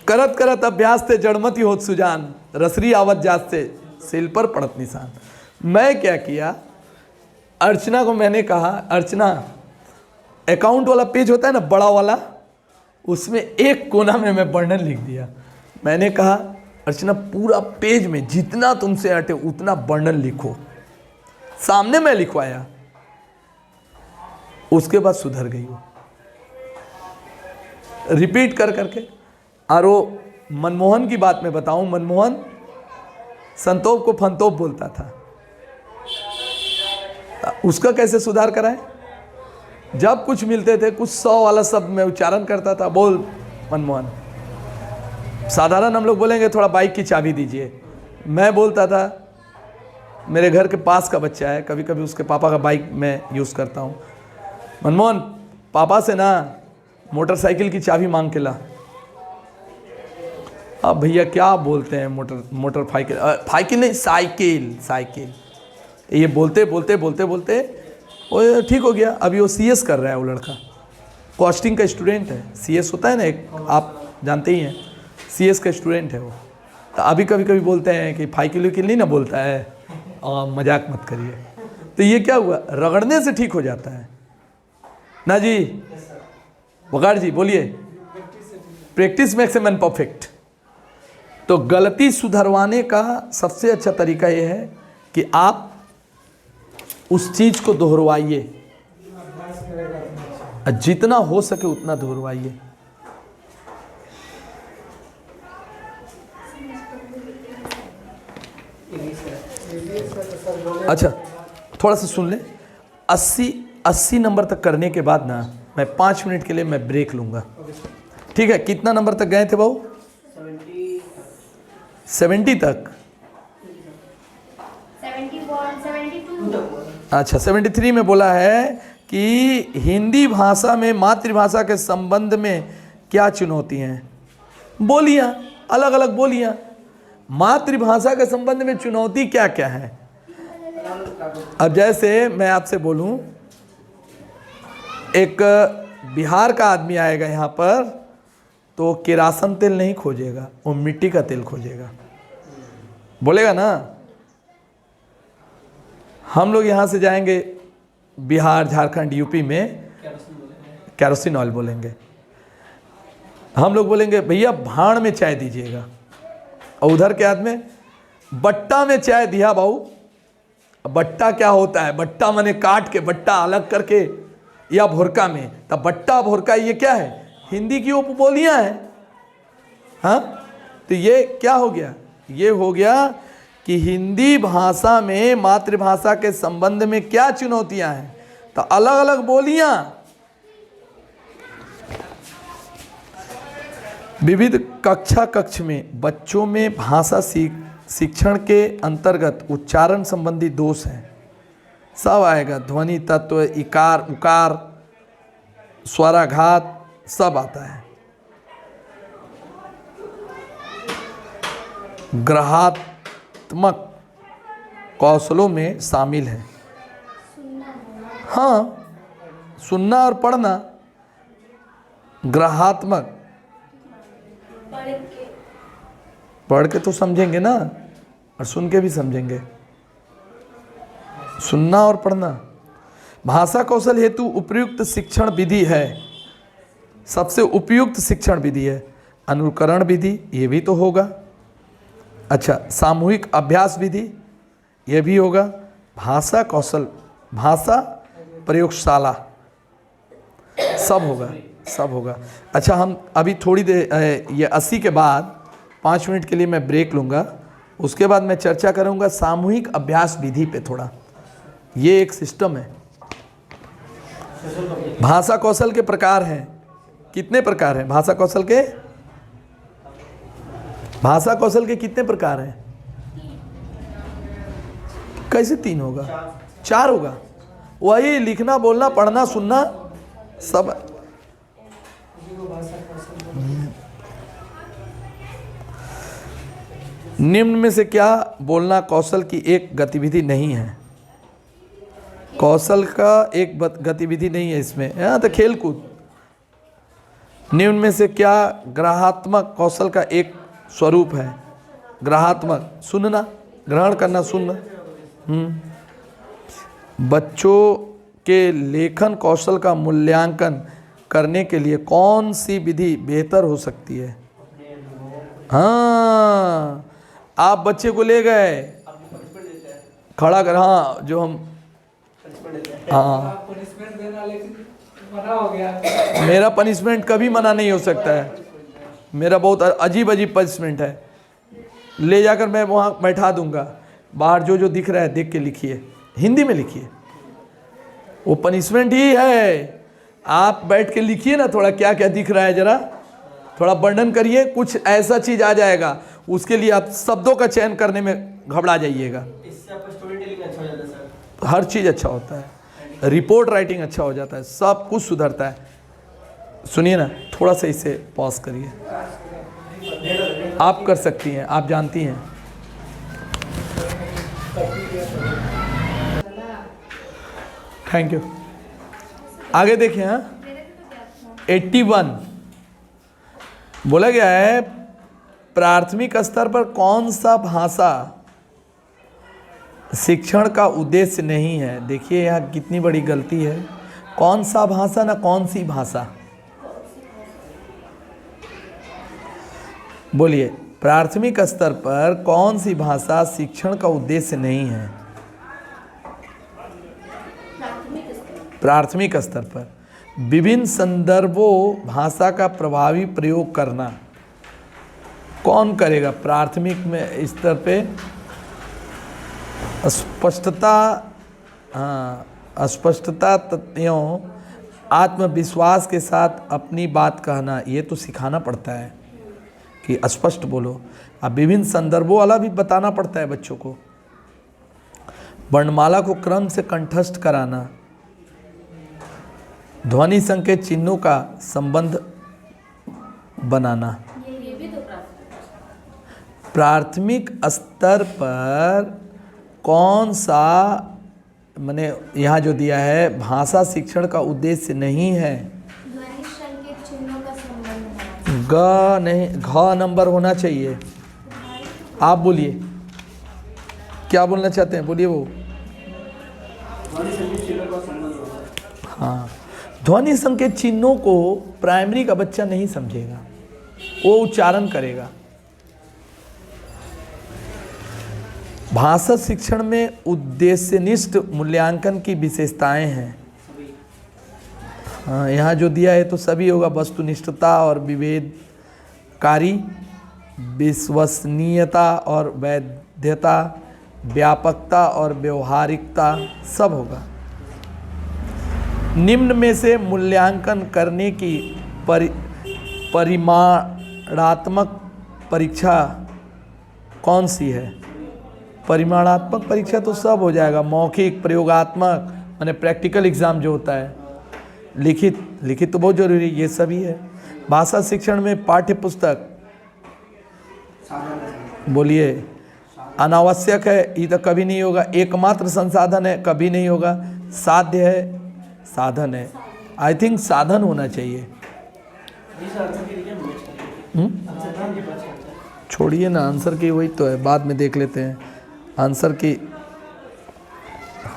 करत करत अभ्यास से जड़मती होत सुजान, रसरी आवत जात से सिल पर पड़त निशान। मैं क्या किया, अर्चना को मैंने कहा, अर्चना अकाउंट वाला पेज होता है ना बड़ा वाला, उसमें एक कोना में मैं वर्णन लिख दिया। मैंने कहा अर्चना पूरा पेज में जितना तुमसे हटे उतना वर्णन लिखो। सामने मैं लिखवाया, उसके बाद सुधर गई वो, रिपीट कर करके। और वो मनमोहन की बात मैं बताऊं, मनमोहन संतोष को फंतोप बोलता था, उसका कैसे सुधार कराए? जब कुछ मिलते थे कुछ 100 वाला शब्द मैं उच्चारण करता था, बोल मनमोहन। साधारण हम लोग बोलेंगे थोड़ा बाइक की चाबी दीजिए, मैं बोलता था, मेरे घर के पास का बच्चा है, कभी कभी उसके पापा का बाइक मैं यूज़ करता हूँ, मनमोहन पापा से ना मोटरसाइकिल की चाबी मांग के ला। अब भैया क्या बोलते हैं, मोटर फाइकिल, फाइकिल नहीं, साइकिल, साइकिल। ये बोलते बोलते बोलते बोलते वो ठीक हो गया। अभी वो CS कर रहा है, वो लड़का कॉस्टिंग का स्टूडेंट है। CS होता है ना एक, आप जानते ही हैं, CS का स्टूडेंट है वो। तो अभी कभी कभी बोलते हैं कि फाइकिल विकिल नहीं ना बोलता है, मजाक मत करिए। तो ये क्या हुआ, रगड़ने से ठीक हो जाता है ना जी। बगाड़ जी बोलिए, practice makes a man perfect. तो गलती सुधरवाने का सबसे अच्छा तरीका यह है कि आप उस चीज़ को दोहरवाइए, जितना हो सके उतना दोहरवाइए। अच्छा थोड़ा सा सुन ले। 80 नंबर तक करने के बाद ना मैं 5 मिनट के लिए मैं ब्रेक लूँगा, ठीक है? कितना नंबर तक गए थे भाऊ? 70 तक। 72 अच्छा 73 में बोला है कि हिंदी भाषा में मातृभाषा के संबंध में क्या चुनौती हैं? बोलियाँ, अलग अलग बोलियाँ। मातृभाषा के संबंध में चुनौती क्या क्या है? अब जैसे मैं आपसे बोलूं, एक बिहार का आदमी आएगा यहाँ पर तो केरासन तेल नहीं खोजेगा, वो मिट्टी का तेल खोजेगा, बोलेगा ना। हम लोग यहाँ से जाएंगे बिहार, झारखंड, यूपी में कैरोसिन ऑयल बोलेंगे। हम लोग बोलेंगे भैया भाड़ में चाय दीजिएगा, और उधर के आदमी बट्टा में चाय दिया बाबू। बट्टा क्या होता है? बट्टा माने काट के, बट्टा अलग करके, या भोरका में। तब बट्टा भोरका ये क्या है? हिंदी की उपबोलियाँ हैं। हाँ, तो ये क्या हो गया? ये हो गया कि हिंदी भाषा में मातृभाषा के संबंध में क्या चुनौतियां हैं, तो अलग अलग बोलियां। विविध कक्ष में बच्चों में भाषा शिक्षण के अंतर्गत उच्चारण संबंधी दोष हैं, सब आएगा। ध्वनि तत्व, इकार उकार, स्वराघात, सब आता है। ग्रहात्मक कौशलों में शामिल है। हाँ, सुनना और पढ़ना। ग्रहात्मक, पढ़ के तो समझेंगे ना, और सुन के भी समझेंगे। सुनना और पढ़ना। भाषा कौशल हेतु उपयुक्त शिक्षण विधि है, सबसे उपयुक्त शिक्षण विधि है। अनुकरण विधि, ये भी तो होगा। अच्छा, सामूहिक अभ्यास विधि, ये भी होगा। भाषा कौशल, भाषा प्रयोगशाला, सब होगा, सब होगा। अच्छा, हम अभी थोड़ी देर, ये 80 के बाद 5 मिनट के लिए मैं ब्रेक लूँगा। उसके बाद मैं चर्चा करूँगा सामूहिक अभ्यास विधि पे थोड़ा। ये एक सिस्टम है। भाषा कौशल के प्रकार हैं। कितने प्रकार हैं भाषा कौशल के? भाषा कौशल के कितने प्रकार हैं? कैसे 3 होगा? 4 होगा। वही लिखना, बोलना, पढ़ना, सुनना, सब। निम्न में से क्या बोलना कौशल की एक गतिविधि नहीं है? कौशल का एक गतिविधि नहीं है इसमें। यहाँ तो खेल कूद। निम्न में से क्या ग्रहात्मक कौशल का एक स्वरूप है? ग्रहात्मक, सुनना, ग्रहण करना, सुनना। बच्चों के लेखन कौशल का मूल्यांकन करने के लिए कौन सी विधि बेहतर हो सकती है? हाँ, आप बच्चे को ले गए, खड़ा कर, हाँ, जो हम, हाँ, पनिशमेंट देना, लेकिन मना हो गया। मेरा पनिशमेंट कभी मना नहीं हो सकता है। मेरा बहुत अजीब अजीब पनिशमेंट है। ले जाकर मैं वहाँ बैठा दूंगा, बाहर जो जो दिख रहा है देख के लिखिए, हिंदी में लिखिए। वो पनिशमेंट ही है। आप बैठ के लिखिए ना, थोड़ा क्या क्या दिख रहा है, जरा थोड़ा वर्णन करिए। कुछ ऐसा चीज़ आ जाएगा, उसके लिए आप शब्दों का चयन करने में घबरा जाइएगा। इससे आपका स्टोरी टेलिंग अच्छा हो जाता है सर। हर चीज़ अच्छा होता है, रिपोर्ट राइटिंग अच्छा हो जाता है, सब कुछ सुधरता है। सुनिए ना, थोड़ा सा इसे पॉज करिए। आप कर सकती हैं, आप जानती हैं। Thank you. आगे देखिए। हाँ, 81 बोला गया है प्राथमिक स्तर पर कौन सा भाषा शिक्षण का उद्देश्य नहीं है। देखिए यहाँ कितनी बड़ी गलती है। कौन सा भाषा ना कौन सी भाषा। बोलिए, प्राथमिक स्तर पर कौन सी भाषा शिक्षण का उद्देश्य नहीं है। प्राथमिक स्तर पर विभिन्न संदर्भों भाषा का प्रभावी प्रयोग करना कौन करेगा। प्राथमिक में स्तर पे स्पष्टता, स्पष्टता तथ्यों आत्मविश्वास के साथ अपनी बात कहना, ये तो सिखाना पड़ता है कि स्पष्ट बोलो। अब विभिन्न संदर्भों वाला भी बताना पड़ता है बच्चों को। वर्णमाला को क्रम से कंठस्थ कराना, ध्वनि संकेत चिन्हों का संबंध बनाना। ये भी तो प्राथमिक स्तर पर कौन सा, मैंने यहाँ जो दिया है भाषा शिक्षण का उद्देश्य नहीं है। ध्वनि संकेत चिन्हों का संबंध है। ग नहीं, घ नंबर होना चाहिए। आप बोलिए क्या बोलना चाहते हैं, बोलिए वो। हाँ, ध्वनि संकेत चिन्हों को प्राइमरी का बच्चा नहीं समझेगा, वो उच्चारण करेगा। भाषा शिक्षण में उद्देश्यनिष्ठ मूल्यांकन की विशेषताएं हैं। हाँ, यहाँ जो दिया है तो सभी होगा। वस्तुनिष्ठता और विवेककारी, विश्वसनीयता और वैधता, व्यापकता और व्यवहारिकता सब होगा। निम्न में से मूल्यांकन करने की परिमाणात्मक परीक्षा कौन सी है। परिमाणात्मक परीक्षा तो सब हो जाएगा। मौखिक, प्रयोगात्मक माने प्रैक्टिकल एग्ज़ाम जो होता है, लिखित तो बहुत जरूरी, ये सभी है। भाषा शिक्षण में पाठ्य पुस्तक, बोलिए, अनावश्यक है, ये तो कभी नहीं होगा। एकमात्र संसाधन है, कभी नहीं होगा। साध्य है, साधन है। आई थिंक साधन होना चाहिए। छोड़िए ना, आंसर की वही तो है, बाद में देख लेते हैं। आंसर की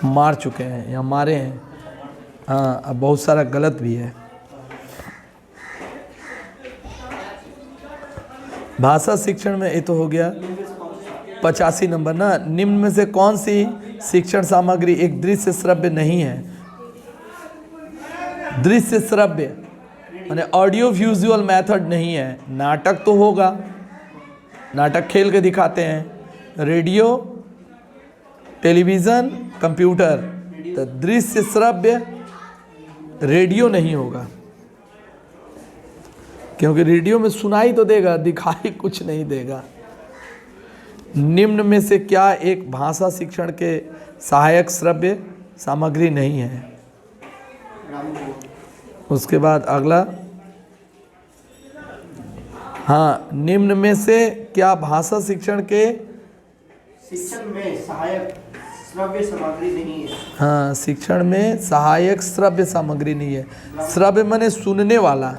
मार चुके हैं या मारे हैं। हाँ, अब बहुत सारा गलत भी है। भाषा शिक्षण में ये तो हो गया 85 नंबर ना। निम्न में से कौन सी शिक्षण सामग्री एक दृश्य श्रव्य नहीं है। दृश्य श्रव्य माने ऑडियो विजुअल मेथड नहीं है। नाटक तो होगा, नाटक खेल के दिखाते हैं। रेडियो, टेलीविज़न, कंप्यूटर, तो दृश्य श्रव्य रेडियो नहीं होगा, क्योंकि रेडियो में सुनाई तो देगा, दिखाई कुछ नहीं देगा। निम्न में से क्या एक भाषा शिक्षण के सहायक श्रव्य सामग्री नहीं है। उसके बाद अगला, हाँ, निम्न में से क्या भाषा शिक्षण के शिक्षण में सहायक श्रव्य सामग्री नहीं है। हाँ, शिक्षण में सहायक श्रव्य सामग्री नहीं है। श्रव्य माने सुनने वाला।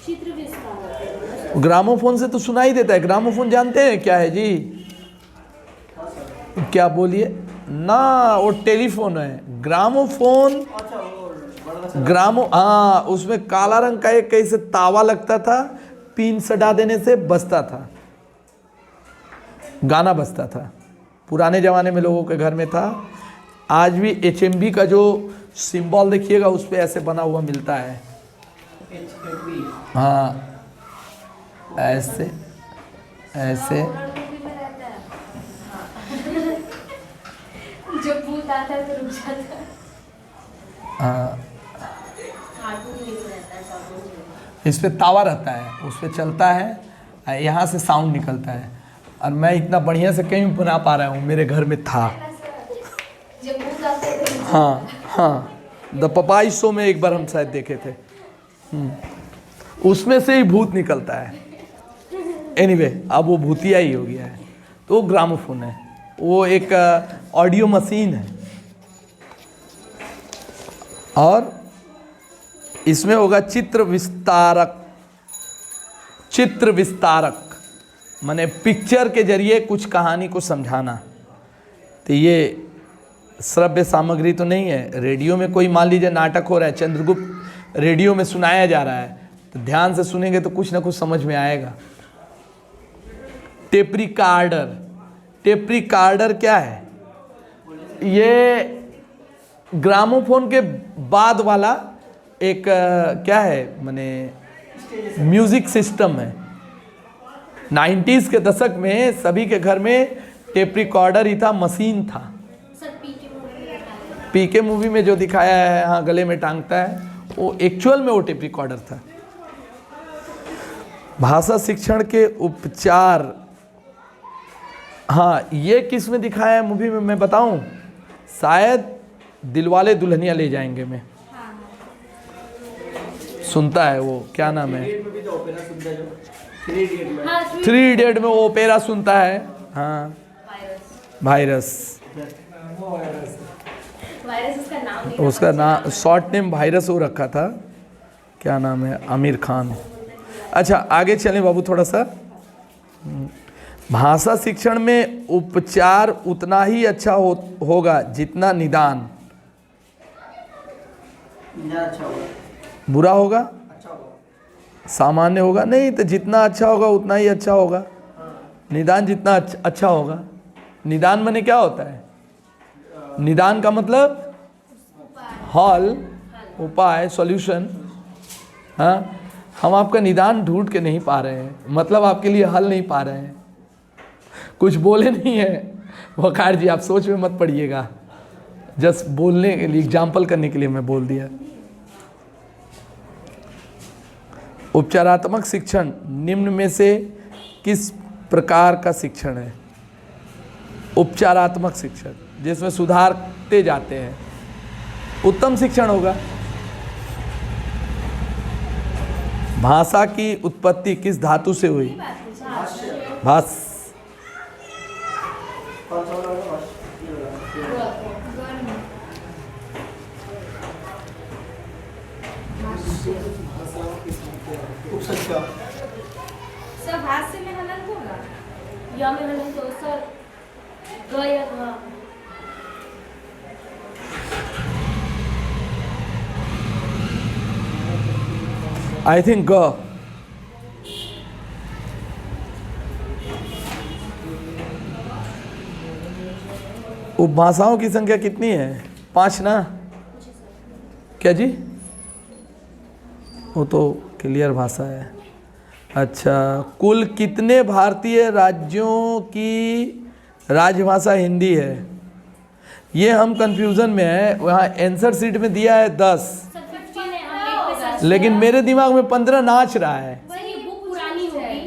चित्र विस्तार, ग्रामोफोन से तो सुनाई देता है। ग्रामोफोन जानते हैं क्या है जी? क्या बोलिए ना, वो टेलीफोन है। ग्रामोफोन, हाँ, उसमें काला रंग का एक कैसे तावा लगता था, पिन सटा देने से बजता था, गाना बजता था। पुराने ज़माने में लोगों के घर में था। आज भी HMV का जो सिंबल देखिएगा उस पर ऐसे बना हुआ मिलता है। हाँ, ऐसे ऐसे जो भूत आता है तो रुक जाता है। हाँ, कार्टून में रहता है सब। इस पे तावा रहता है, उस पे चलता है, यहाँ से साउंड निकलता है। और मैं इतना बढ़िया से कहीं बना पा रहा हूँ, मेरे घर में था। जब भूत आते हैं तो हाँ हाँ, द पपाई शो में एक बार हम शायद देखे थे। उसमें से ही भूत निकलता है। एनीवे अब वो भूतिया ही हो गया है। तो वो ग्रामोफोन है, वो एक ऑडियो मशीन है। और इसमें होगा चित्र विस्तारक। चित्र विस्तारक माने पिक्चर के जरिए कुछ कहानी को समझाना। तो ये श्रव्य सामग्री तो नहीं है। रेडियो में कोई मान लीजिए नाटक हो रहा है, चंद्रगुप्त रेडियो में सुनाया जा रहा है, तो ध्यान से सुनेंगे तो कुछ ना कुछ समझ में आएगा। टेप रिकॉर्डर, टेप रिकॉर्डर क्या है? ये ग्रामोफोन के बाद वाला एक क्या है माने म्यूजिक सिस्टम है। 90s के दशक में सभी के घर में टेप रिकॉर्डर ही था, मशीन था। पीके मूवी में जो दिखाया है, हाँ गले में टांगता है, वो एक्चुअल में वो टेप रिकॉर्डर था। भाषा शिक्षण के उपचार, हाँ ये किस में दिखाया है मूवी में मैं बताऊं? शायद दिलवाले दुल्हनिया ले जाएंगे में सुनता है वो, क्या नाम है, में भी तो ओपेरा सुनता है जो 3 इडियट में। हाँ, 3 इडियट में वो ओपेरा सुनता है। हाँ वायरस, वो वायरस वायरस उसका नाम नहीं उसका नाम शॉर्ट नेम वायरस हो रखा था। क्या नाम है? आमिर खान। अच्छा आगे चलें बाबू थोड़ा सा। भाषा शिक्षण में उपचार उतना ही अच्छा होगा जितना निदान। निदान अच्छा होगा, बुरा होगा, अच्छा होगा। सामान्य होगा? नहीं, तो जितना अच्छा होगा उतना ही अच्छा होगा। निदान जितना अच्छा होगा। निदान माने क्या होता है? निदान का मतलब हल, उपाय, सॉल्यूशन। हाँ, हम आपका निदान ढूंढ के नहीं पा रहे हैं, मतलब आपके लिए हल नहीं पा रहे हैं। कुछ बोले नहीं है वकार जी, आप सोच में मत पड़िएगा, जस्ट बोलने के लिए, एग्जाम्पल करने के लिए मैं बोल दिया। उपचारात्मक शिक्षण निम्न में से किस प्रकार का शिक्षण है? उपचारात्मक शिक्षण जिसमें सुधारते जाते हैं, उत्तम शिक्षण होगा। भाषा की उत्पत्ति किस धातु से हुई? भाष। कौन सा वाला होगा? ये वाला। उपसर्ग। सर भाष्य में हलन होगा या में हलन तो सर ग या घ। आई थिंक ग। उपभाषाओं की संख्या कितनी है? 5 ना? क्या जी? वो तो क्लियर भाषा है। अच्छा, कुल कितने भारतीय राज्यों की राजभाषा हिंदी है? ये हम कंफ्यूजन में है। वहाँ आंसर शीट में दिया है 10, सर 15 है, हम नेट पे सर्च लेकिन मेरे दिमाग में 15 नाच रहा है। ये बुक पुरानी होगी,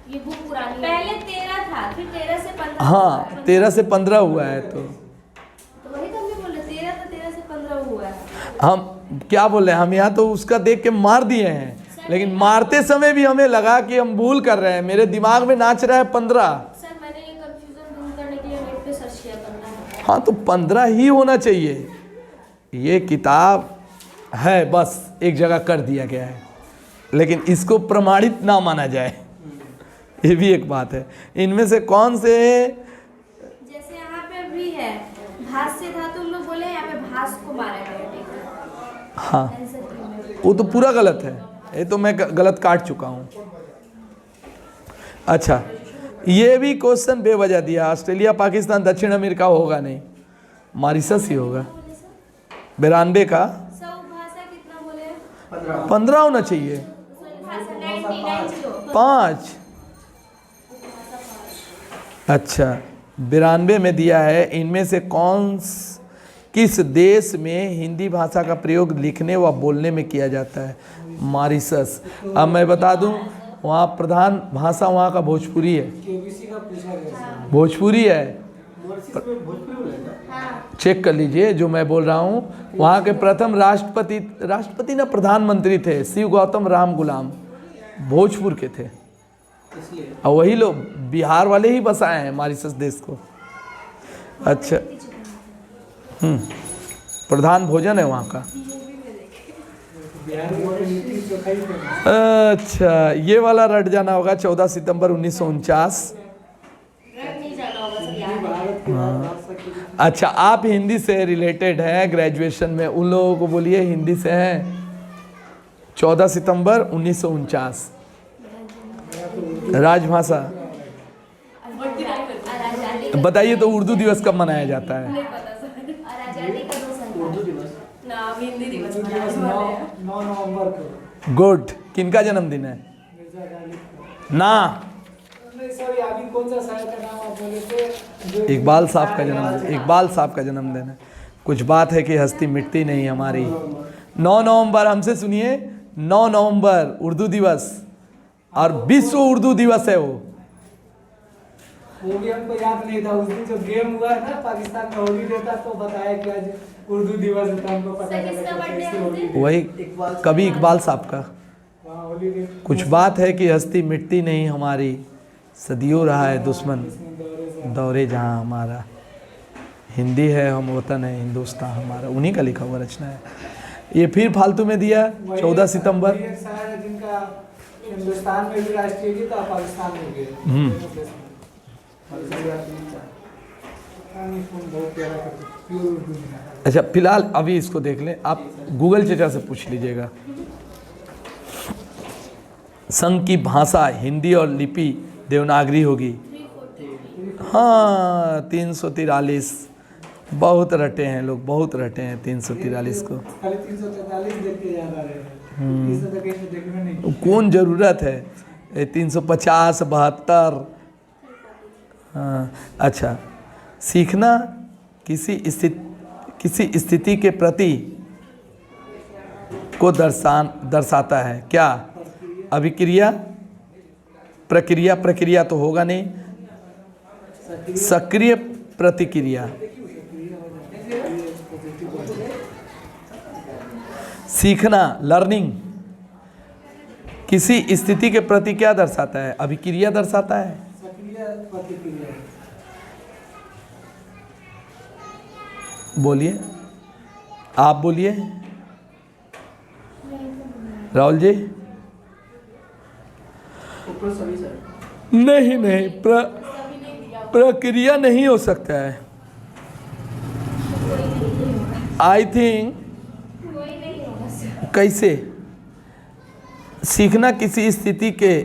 ये बुक पुरानी। पहले 13 था, फिर 13 से 15। हाँ 13 से 15 हुआ है। तो वही तो हमने बोले 13 से 15 हुआ है। हम क्या बोल रहे हैं? हम यहाँ तो उसका देख के मार दिए हैं, लेकिन मारते समय भी हमें लगा कि हम भूल कर रहे हैं। मेरे दिमाग में नाच रहा है 15। सर मैंने ये कंफ्यूजन दूर करने के लिए नेट पे सर्च किया 15। हाँ तो 15 ही होना चाहिए। ये किताब है, बस एक जगह कर दिया गया है, लेकिन इसको प्रमाणित ना माना जाए, ये भी एक बात है। इनमें से कौन से, जैसे यहाँ पे भी है भाष्य धातु, हम लोग बोले यहाँ पे भास को मारा गया। हाँ वो तो पूरा गलत है, ये तो मैं गलत काट चुका हूँ। अच्छा, ये भी क्वेश्चन बेवजह दिया। ऑस्ट्रेलिया, पाकिस्तान, दक्षिण अमेरिका होगा नहीं, मॉरिशस ही होगा। 92 का भाषा कितना बोले? 15 होना चाहिए। 5। अच्छा, 92 में दिया है, इनमें से किस देश में हिंदी भाषा का प्रयोग लिखने व बोलने में किया जाता है? मॉरिशस। अब मैं बता दूं, वहाँ प्रधान भाषा वहाँ का भोजपुरी है। केबीसी का पूछा गया। भोजपुरी है, मॉरिशस में भोजपुरी बोला जाता है। चेक कर लीजिए जो मैं बोल रहा हूँ। वहाँ के प्रथम राष्ट्रपति ना प्रधानमंत्री थे शिव गौतम राम गुलाम, भोजपुर के थे। इसलिए और वही लोग बिहार वाले ही बसाए हैं मॉरिशस देश को। अच्छा, प्रधान भोजन है वहाँ का। बिहार में लिट्टी चोखा ही फेमस। अच्छा, ये वाला रट जाना होगा 14 सितंबर 1949। नहीं जाना होगा सब याद है। भारत की भाषा की अच्छा, आप हिंदी से रिलेटेड हैं ग्रेजुएशन में, उन लोगों को बोलिए हिंदी से हैं। 14 सितंबर 1949 राजभाषा। आजादी बताइए तो उर्दू दिवस कब मनाया जाता है? और आजादी का 2 साल उर्दू दिवस दिवस 9 नवंबर को गुड। किनका जन्मदिन है? मिर्जा गालिब का। ना, नहीं सॉरी, अभी कौन सा शायर का नाम आप बोले थे? जो इकबाल साहब का जन्मदिन, इकबाल साहब का जन्मदिन है। कुछ बात है कि हस्ती मिटती नहीं हमारी। 9 नवंबर, हमसे सुनिए, 9 नवंबर उर्दू दिवस और विश्व उर्दू दिवस है वो भी हमको याद नहीं था। उस दिन जो गेम हुआ है ना पाकिस्तान का हॉलीडे था, तो बताया कि आज उर्दू दिवस था, हमको पता सर, चला किसका कि बर्थडे कैसे है उस दिन? holiday। वही कवि इकबाल साहब का। हाँ, holiday। कुछ बात है कि हस्ती मिटती नहीं हमारी, सदियों रहा है दुश्मन इसमें दौरे से- दौरे जहाँ हमारा। हिंदी है हम वतन है हिंदुस्तान हमारा, उन्हीं का लिखा हुआ रचना है। ये फिर फालतू में दिया वही 14 सितंबर। वही एक शायर है जिनका हिंदुस्तान में भी राष्ट्रीय गीत और पाकिस्तान में भी है। पता नहीं कौन बहुत प्यारा करते, प्योर उर्दू में है। अच्छा, फिलहाल अभी इसको देख लें, आप गूगल चचा से पूछ लीजिएगा। संघ की भाषा हिंदी और लिपि देवनागरी होगी। हाँ, 343। बहुत रटे हैं लोग, बहुत रटे हैं 343 को। खाली 343 देख के याद आ रहे हैं। इससे तो कहीं देखने नहीं। कौन ज़रूरत है 350 72। हाँ, अच्छा, सीखना किसी स्थिति के प्रति को दर्शाता है। क्या? अभिक्रिया, प्रक्रिया, प्रक्रिया तो होगा नहीं, सक्रिय प्रतिक्रिया। सीखना, लर्निंग, किसी स्थिति के प्रति क्या दर्शाता है? अभिक्रिया दर्शाता है। सक्रिय प्रतिक्रिया। बोलिए, आप बोलिए राहुल जी। ऊपर सभी सर नहीं नहीं, प्रक्रिया नहीं हो सकता है। आई थिंक कोई नहीं होगा सर। कैसे सीखना किसी स्थिति के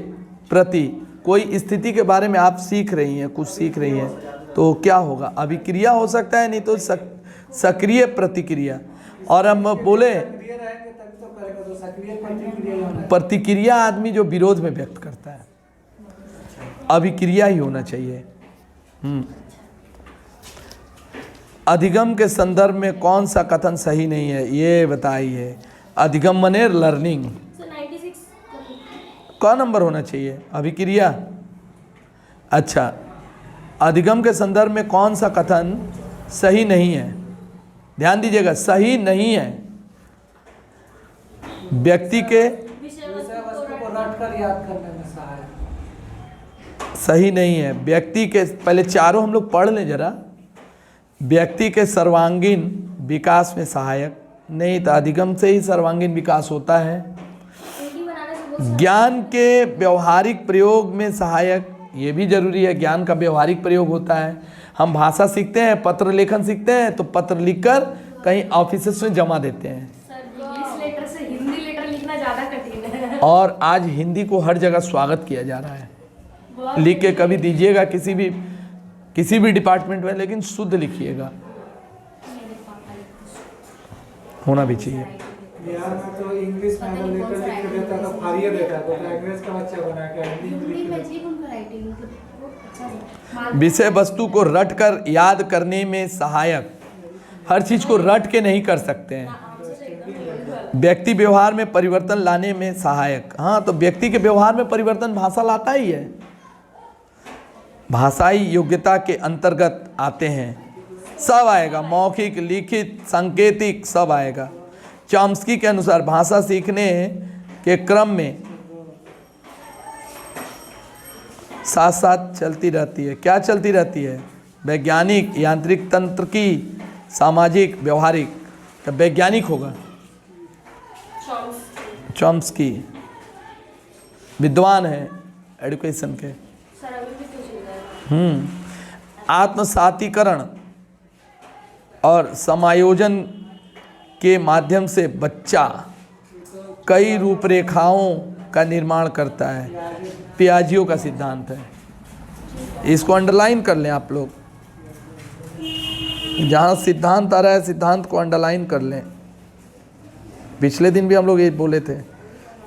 प्रति, कोई स्थिति के बारे में आप सीख रही हैं, कुछ सीख रही हैं, तो क्या होगा? अभिक्रिया हो सकता है, नहीं तो सक्रिय प्रतिक्रिया। और हम बोले सक्रिय रहेंगे तभी तो करेगा, तो सक्रिय प्रतिक्रिया ही होना है। प्रतिक्रिया आदमी जो विरोध में व्यक्त करता है, अभिक्रिया ही होना चाहिए। अधिगम के संदर्भ में कौन सा कथन सही नहीं है, ये बताइए। अधिगम मने लर्निंग, सर 96 कौन नंबर होना चाहिए? अभिक्रिया। अच्छा, अधिगम के संदर्भ में कौन सा कथन सही नहीं है? ध्यान दीजिएगा, सही नहीं है। व्यक्ति के विषय विषय वस्तु को रट कर याद करने में सहायक। सही नहीं है। व्यक्ति के, पहले चारों हम लोग पढ़ लें जरा। व्यक्ति के सर्वांगीण विकास में सहायक नहीं, तो अधिगम से ही सर्वांगीण विकास होता है। बनाने से बहुत ज्ञान के व्यवहारिक प्रयोग में सहायक, ये भी जरूरी है, ज्ञान का व्यवहारिक प्रयोग होता है। हम भाषा सीखते हैं, पत्र लेखन सीखते हैं, तो पत्र लिखकर कहीं ऑफिस में जमा देते हैं। सर इंग्लिश लेटर से हिंदी लेटर लिखना ज़्यादा कठिन है। और आज हिंदी को हर जगह स्वागत किया जा रहा है। लिख के कभी दीजिएगा किसी भी डिपार्टमेंट में, लेकिन शुद्ध लिखिएगा, होना भी चाहिए। बिहार में तो इंग्लिश में अगर लेटर लिख के देता तो फाड़िए देता, तो अंग्रेज का बच्चा बना के हिंदी में लिख के देता। विषय वस्तु को रट कर याद करने में सहायक, हर चीज को रट के नहीं कर सकते हैं। व्यक्ति व्यवहार में परिवर्तन लाने में सहायक, हाँ, तो व्यक्ति के व्यवहार में परिवर्तन भाषा लाता ही है। भाषाई योग्यता के अंतर्गत आते हैं, सब आएगा, मौखिक, लिखित, सांकेतिक, सब आएगा। चॉम्स्की के अनुसार भाषा सीखने के क्रम में साथ साथ चलती रहती है। क्या चलती रहती है? वैज्ञानिक, यांत्रिक, तंत्र की, सामाजिक, व्यवहारिक। तब वैज्ञानिक होगा चॉम्स्की, विद्वान है एडुकेशन के। आत्मसातीकरण और समायोजन के माध्यम से बच्चा कई रूपरेखाओं का निर्माण करता है। पियाजियो का सिद्धांत है, इसको अंडरलाइन कर लें आप लोग। जहाँ सिद्धांत आ रहा है सिद्धांत को अंडरलाइन कर लें। पिछले दिन भी हम लोग ये बोले थे,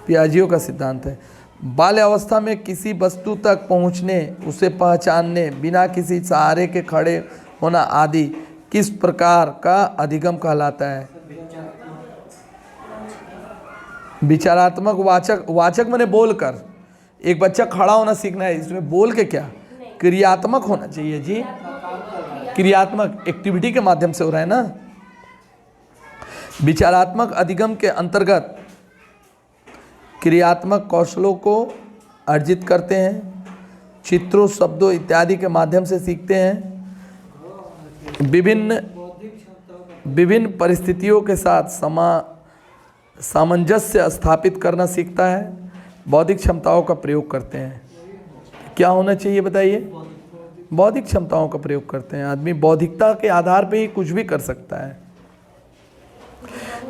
पियाजियो का सिद्धांत है। बाल्य अवस्था में किसी वस्तु तक पहुँचने, उसे पहचानने, बिना किसी सहारे के खड़े होना आदि किस प्रकार का अधिगम कहलाता है? विचारात्मक वाचक। वाचक मैंने बोलकर। एक बच्चा खड़ा होना सीखना है, इसमें बोल के क्या? क्रियात्मक होना चाहिए जी, क्रियात्मक एक्टिविटी के माध्यम से हो रहा है ना। विचारात्मक अधिगम के अंतर्गत क्रियात्मक कौशलों को अर्जित करते हैं, चित्रों, शब्दों इत्यादि के माध्यम से सीखते हैं, विभिन्न परिस्थितियों के साथ सामंजस्य स्थापित करना सीखता है, बौद्धिक क्षमताओं का प्रयोग करते हैं। क्या होना चाहिए बताइए? बौद्धिक क्षमताओं का प्रयोग करते हैं। आदमी बौद्धिकता के आधार पे ही कुछ भी कर सकता है।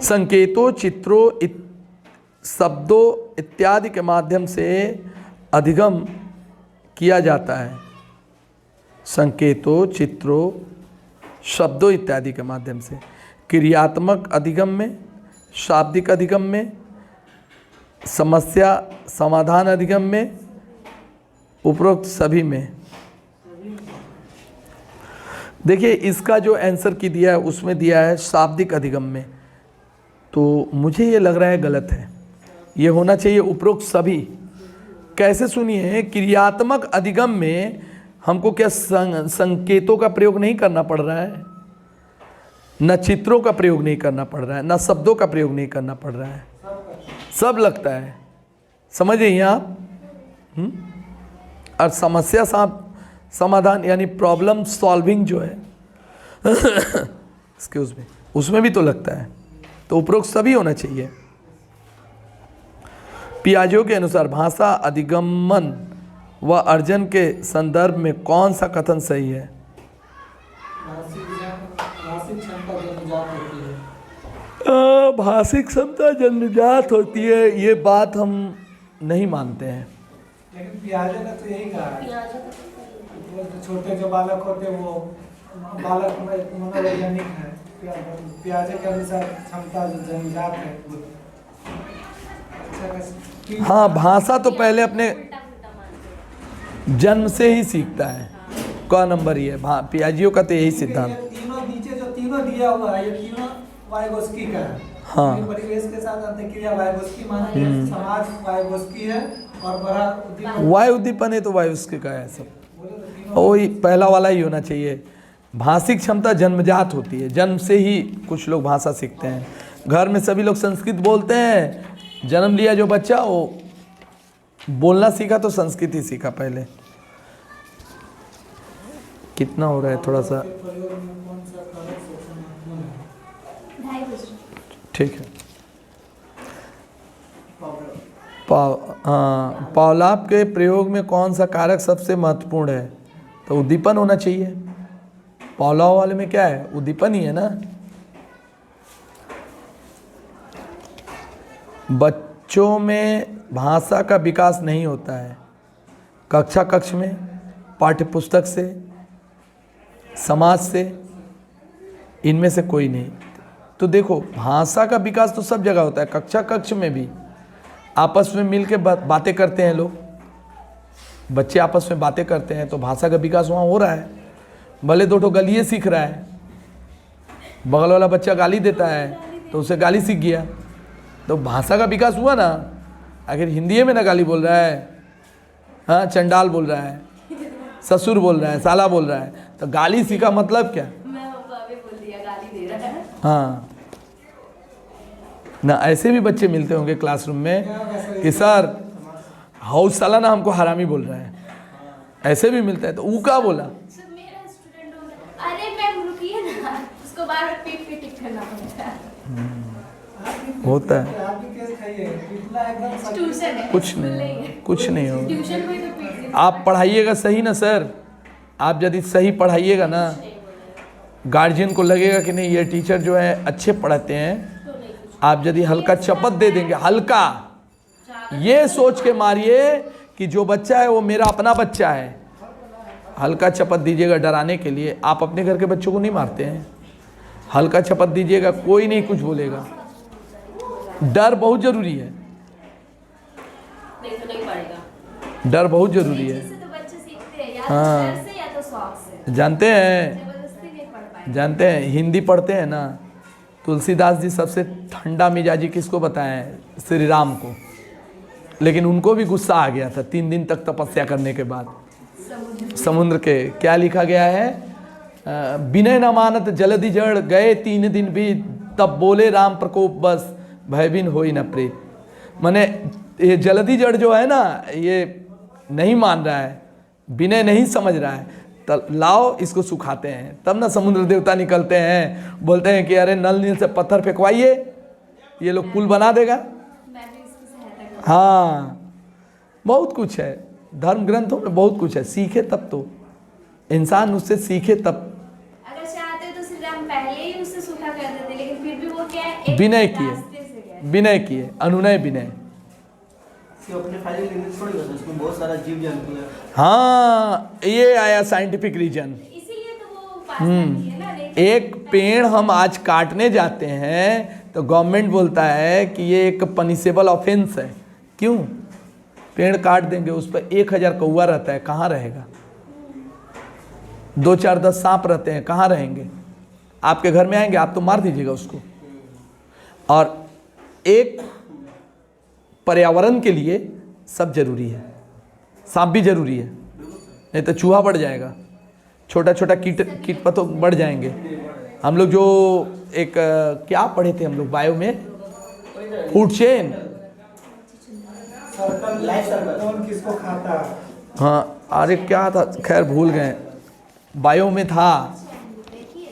संकेतों, चित्रों, शब्दों इत्यादि के माध्यम से अधिगम किया जाता है। संकेतों, चित्रों, शब्दों इत्यादि के माध्यम से। क्रियात्मक अधिगम में, शाब्दिक अधिगम में, समस्या समाधान अधिगम में, उपरोक्त सभी में। देखिए इसका जो आंसर की दिया है उसमें दिया है शाब्दिक अधिगम में, तो मुझे ये लग रहा है गलत है। ये होना चाहिए उपरोक्त सभी। कैसे सुनिए, क्रियात्मक अधिगम में हमको क्या संकेतों का प्रयोग नहीं करना पड़ रहा है, न चित्रों का प्रयोग नहीं करना पड़ रहा है, न शब्दों का प्रयोग नहीं करना पड़ रहा है, सब लगता है। समझ रही हैं आप? और समस्या समाधान यानी प्रॉब्लम सॉल्विंग जो है एक्सक्यूज मी, उसमें भी तो लगता है। तो उपरोक्त सभी होना चाहिए। पियाजो के अनुसार भाषा अधिगमन व अर्जन के संदर्भ में कौन सा कथन सही है? भाषिक क्षमता जन्मजात होती है, ये बात हम नहीं मानते हैं। लेकिन पियाजे ने तो यही कहा है, वो जो छोटे जो बालक होते हैं वो बालक मनोवैज्ञानिक है। पियाजे के अनुसार क्षमता जो जन्मजात है। हाँ, भाषा तो पहले अपने जन्म से ही सीखता है। क नंबर ये पियाजियो का तो यही सिद्धांत। तीनों नीचे जो तीनों दिया हुआ है, ये तीनों वाइगोस्की का है। हाँ, परिवेश के साथ अंतःक्रिया वाइगोस्की मानते हैं, समाज वाइगोस्की है और बड़ा उद्दीपन वायु उद्दीपन है तो वायुस्की का है सब। वही पहला वाला ही होना चाहिए। भाषिक क्षमता जन्मजात होती है, जन्म से ही कुछ लोग भाषा सीखते हैं। घर में सभी लोग संस्कृत बोलते हैं। जन्म लिया जो बच्चा वो बोलना सीखा तो संस्कृत ही सीखा पहले। कितना हो रहा है थोड़ा सा? ठीक है। पावलाप के प्रयोग में कौन सा कारक सबसे महत्वपूर्ण है? तो उद्दीपन होना चाहिए। पावलाव वाले में क्या है? उद्दीपन ही है ना। बच्चों में भाषा का विकास नहीं होता है कक्ष में, पाठ्यपुस्तक से, समाज से, इनमें से कोई नहीं। तो देखो भाषा का विकास तो सब जगह होता है, कक्ष में भी। आपस में मिल के बातें करते हैं लोग, बच्चे आपस में बातें करते हैं तो भाषा का विकास वहाँ हो रहा है। भले दो गालियाँ सीख रहा है, बगल वाला बच्चा गाली देता है तो उसे गाली सीख गया, तो भाषा का विकास हुआ ना। आखिर हिंदी में ना गाली बोल रहा है, हाँ चंडाल बोल रहा है, ससुर बोल रहा है, साला बोल रहा है, तो गाली सीखा मतलब क्या? हाँ ना, ऐसे भी बच्चे मिलते होंगे क्लासरूम में कि सर हाउस साला ना हमको हरामी बोल रहा है। ऐसे भी मिलता है। तो ऊ का बोला, सर मेरा स्टूडेंट होगा, अरे मैम रुकिए ना, उसको बार बार पीट पीट के करना पड़ता है। होता है। आप भी केस खाइए, इतना एकदम सच- ट्यूशन है, कुछ स्कूल नहीं, कुछ नहीं होगा। ट्यूशन में तो पीट देते आप पढ़ाइएगा सही ना सर, आप यदि सही पढ़ाइएगा ना, गार्जियन को लगेगा कि नहीं ये टीचर जो है अच्छे पढ़ाते हैं। आप यदि हल्का चपत दे देंगे, हल्का, ये सोच के मारिए कि जो बच्चा है वो मेरा अपना बच्चा है, हल्का चपत दीजिएगा डराने के लिए। आप अपने घर के बच्चों को नहीं मारते हैं, हल्का चपत दीजिएगा, कोई नहीं कुछ बोलेगा। डर बहुत जरूरी है, नहीं तो नहीं पड़ेगा। डर बहुत जरूरी है। से तो बच्चे सीखते हैं, या हाँ। तो डर से या तो शौक से, जानते हैं, जबरदस्ती नहीं पढ़ पाए। जानते हैं हिंदी पढ़ते हैं ना, तुलसीदास जी सबसे ठंडा मिजाजी किसको बताए हैं? श्री राम को। लेकिन उनको भी गुस्सा आ गया था 3 दिन तक तपस्या करने के बाद। समुद्र के क्या लिखा गया है? विनय न मानत जलधि जड़, गए 3 दिन भी, तब बोले राम प्रकोप बस, भयबिन होई न प्रेम। माने ये जलधि जड़ जो है ना, ये नहीं मान रहा है, विनय नहीं समझ रहा है, तब लाओ इसको सुखाते हैं। तब ना समुद्र देवता निकलते हैं, बोलते हैं कि अरे नल नील से पत्थर फेंकवाइए, ये लोग पुल बना देगा। मैं भी इसकी सहायता करूँ। हाँ, बहुत कुछ है धर्म ग्रंथों में, बहुत कुछ है। सीखे तब तो इंसान उससे सीखे तब। अगर चाहते तो श्री राम पहले ही उससे सूखा कर देते, लेकिन फिर भी वो क्या है, एक विनय किए, रास्ते से गए। विनय किए, अनुनय विनय। इसके अपने फायदे के लिए थोड़ी होता है, उसमें बहुत सारा जीव जंतु है। हाँ, ये आया साइंटिफिक रीजन। इसीलिए तो वो उपासना की है ना, नहीं तो एक पेड़ हम आज काटने जाते हैं तो गवर्नमेंट बोलता है कि ये एक पनिशेबल ऑफेंस है। क्यों? पेड़ काट देंगे, उस पर 1000 कौवा रहता है, कहाँ रहेगा? 2 4 10 सांप रहते हैं, कहाँ रहेंगे? आपके घर में आएंगे, आप तो मार दीजिएगा उसको। और एक पर्यावरण के लिए सब जरूरी है, सांप भी जरूरी है, नहीं तो चूहा बढ़ जाएगा, छोटा छोटा कीट पतंग बढ़ जाएंगे। हम लोग जो एक क्या पढ़े थे हम लोग बायो में, food chain. Circle, life circle. कौन किसको खाता है? हाँ, अरे क्या था, खैर भूल गए, बायो में था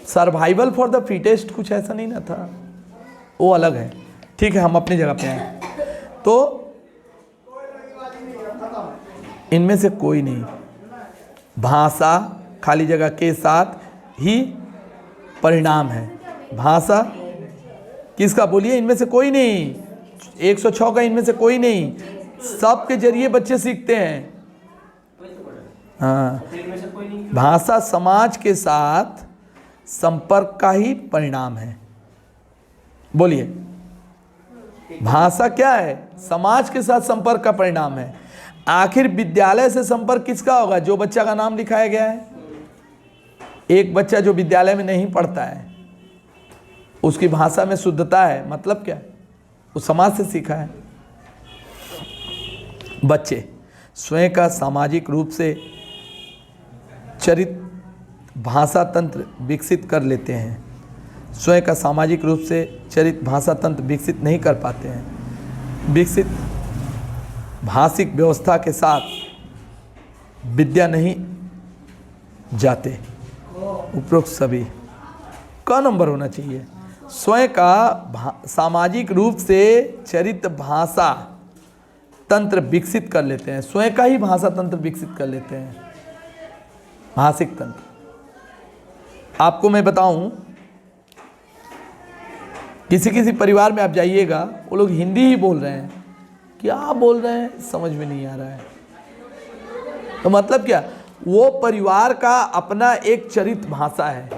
सर्वाइवल फॉर द फिटेस्ट, कुछ ऐसा नहीं ना था, वो अलग है। ठीक है, हम अपनी जगह पे आए। तो इनमें से कोई नहीं, भाषा खाली जगह के साथ ही परिणाम है। भाषा किसका बोलिए? इनमें से कोई नहीं, 106 का इनमें से कोई नहीं, सबके जरिए बच्चे सीखते हैं। हाँ, फिर इनमें से कोई नहीं। भाषा समाज के साथ संपर्क का ही परिणाम है। बोलिए, भाषा क्या है? समाज के साथ संपर्क का परिणाम है। आखिर विद्यालय से संपर्क किसका होगा? जो बच्चा का नाम लिखाया गया है। एक बच्चा जो विद्यालय में नहीं पढ़ता है, उसकी भाषा में शुद्धता है, मतलब क्या? वो समाज से सीखा है। बच्चे स्वयं का सामाजिक रूप से चरित भाषा तंत्र विकसित कर लेते हैं। स्वयं का सामाजिक रूप से चरित भाषा तंत्र विकसित नहीं कर पाते हैं। विकसित भाषिक व्यवस्था के साथ विद्या नहीं जाते। उपरोक्त सभी का नंबर होना चाहिए। स्वयं का सामाजिक रूप से चरित भाषा तंत्र विकसित कर लेते हैं। स्वयं का ही भाषा तंत्र विकसित कर लेते हैं, भाषिक तंत्र। आपको मैं बताऊं, किसी किसी परिवार में आप जाइएगा, वो लोग हिंदी ही बोल रहे हैं, क्या बोल रहे हैं समझ में नहीं आ रहा है। तो मतलब क्या? वो परिवार का अपना एक चरित भाषा है।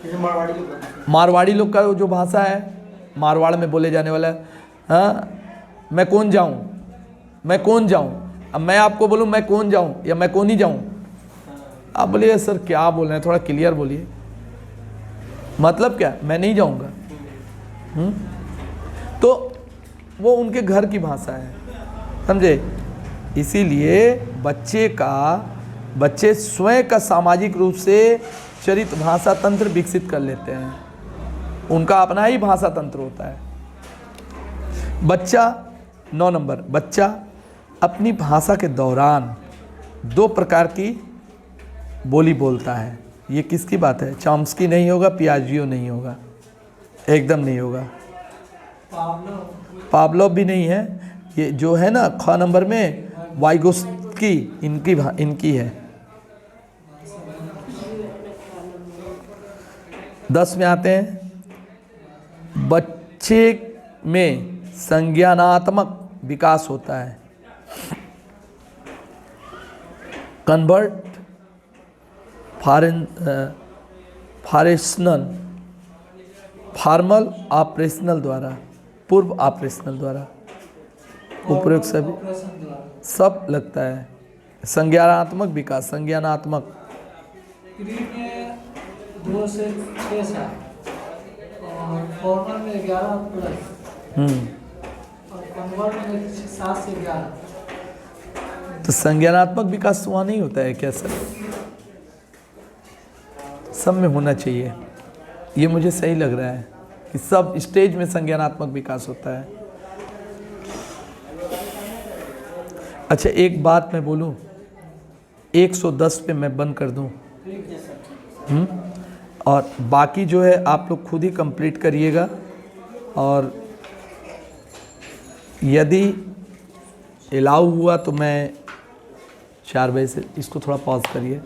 जैसे मारवाड़ी लोग बोलते हैं। मारवाड़ी लोग का जो भाषा है, मारवाड़ में बोले जाने वाला है, हाँ, मैं कौन जाऊं, मैं कौन जाऊं। अब मैं आपको बोलूं मैं कौन जाऊं या मैं कौन ही जाऊं, आप बोलिए सर क्या बोल रहे हैं, थोड़ा क्लियर बोलिए। मतलब क्या? मैं नहीं जाऊंगा। तो वो उनके घर की भाषा है, समझे? इसीलिए बच्चे स्वयं का सामाजिक रूप से चरित भाषा तंत्र विकसित कर लेते हैं। उनका अपना ही भाषा तंत्र होता है। बच्चा 9 नंबर, बच्चा अपनी भाषा के दौरान दो प्रकार की बोली बोलता है। ये किसकी बात है? चॉम्स्की नहीं होगा, पियाजियो नहीं होगा, एकदम नहीं होगा। पावलोव भी नहीं है। ये जो है ना ख नंबर में वाइगोस्की, इनकी है। 10 में आते हैं, बच्चे में संज्ञानात्मक विकास होता है। कन्वर्ट फॉर्मल ऑपरेशनल द्वारा, पूर्व ऑपरेशनल द्वारा उपयोग सभी ऑपरेशन द्वारा सब लगता है। संज्ञानात्मक विकास, संज्ञानात्मक प्री में 2 से 6 साल और फॉर्मल में 11 प्लस और कन्वर्ट में 7 से 11। तो संज्ञानात्मक विकास वहाँ नहीं होता है क्या सर? सब में होना चाहिए। ये मुझे सही लग रहा है कि सब स्टेज में संज्ञानात्मक विकास होता है। अच्छा एक बात मैं बोलूं, 110 पे मैं बंद कर दूं, और बाकी जो है आप लोग खुद ही कंप्लीट करिएगा। और यदि अलाउ हुआ तो मैं 4 बजे से इसको थोड़ा पॉज करिए।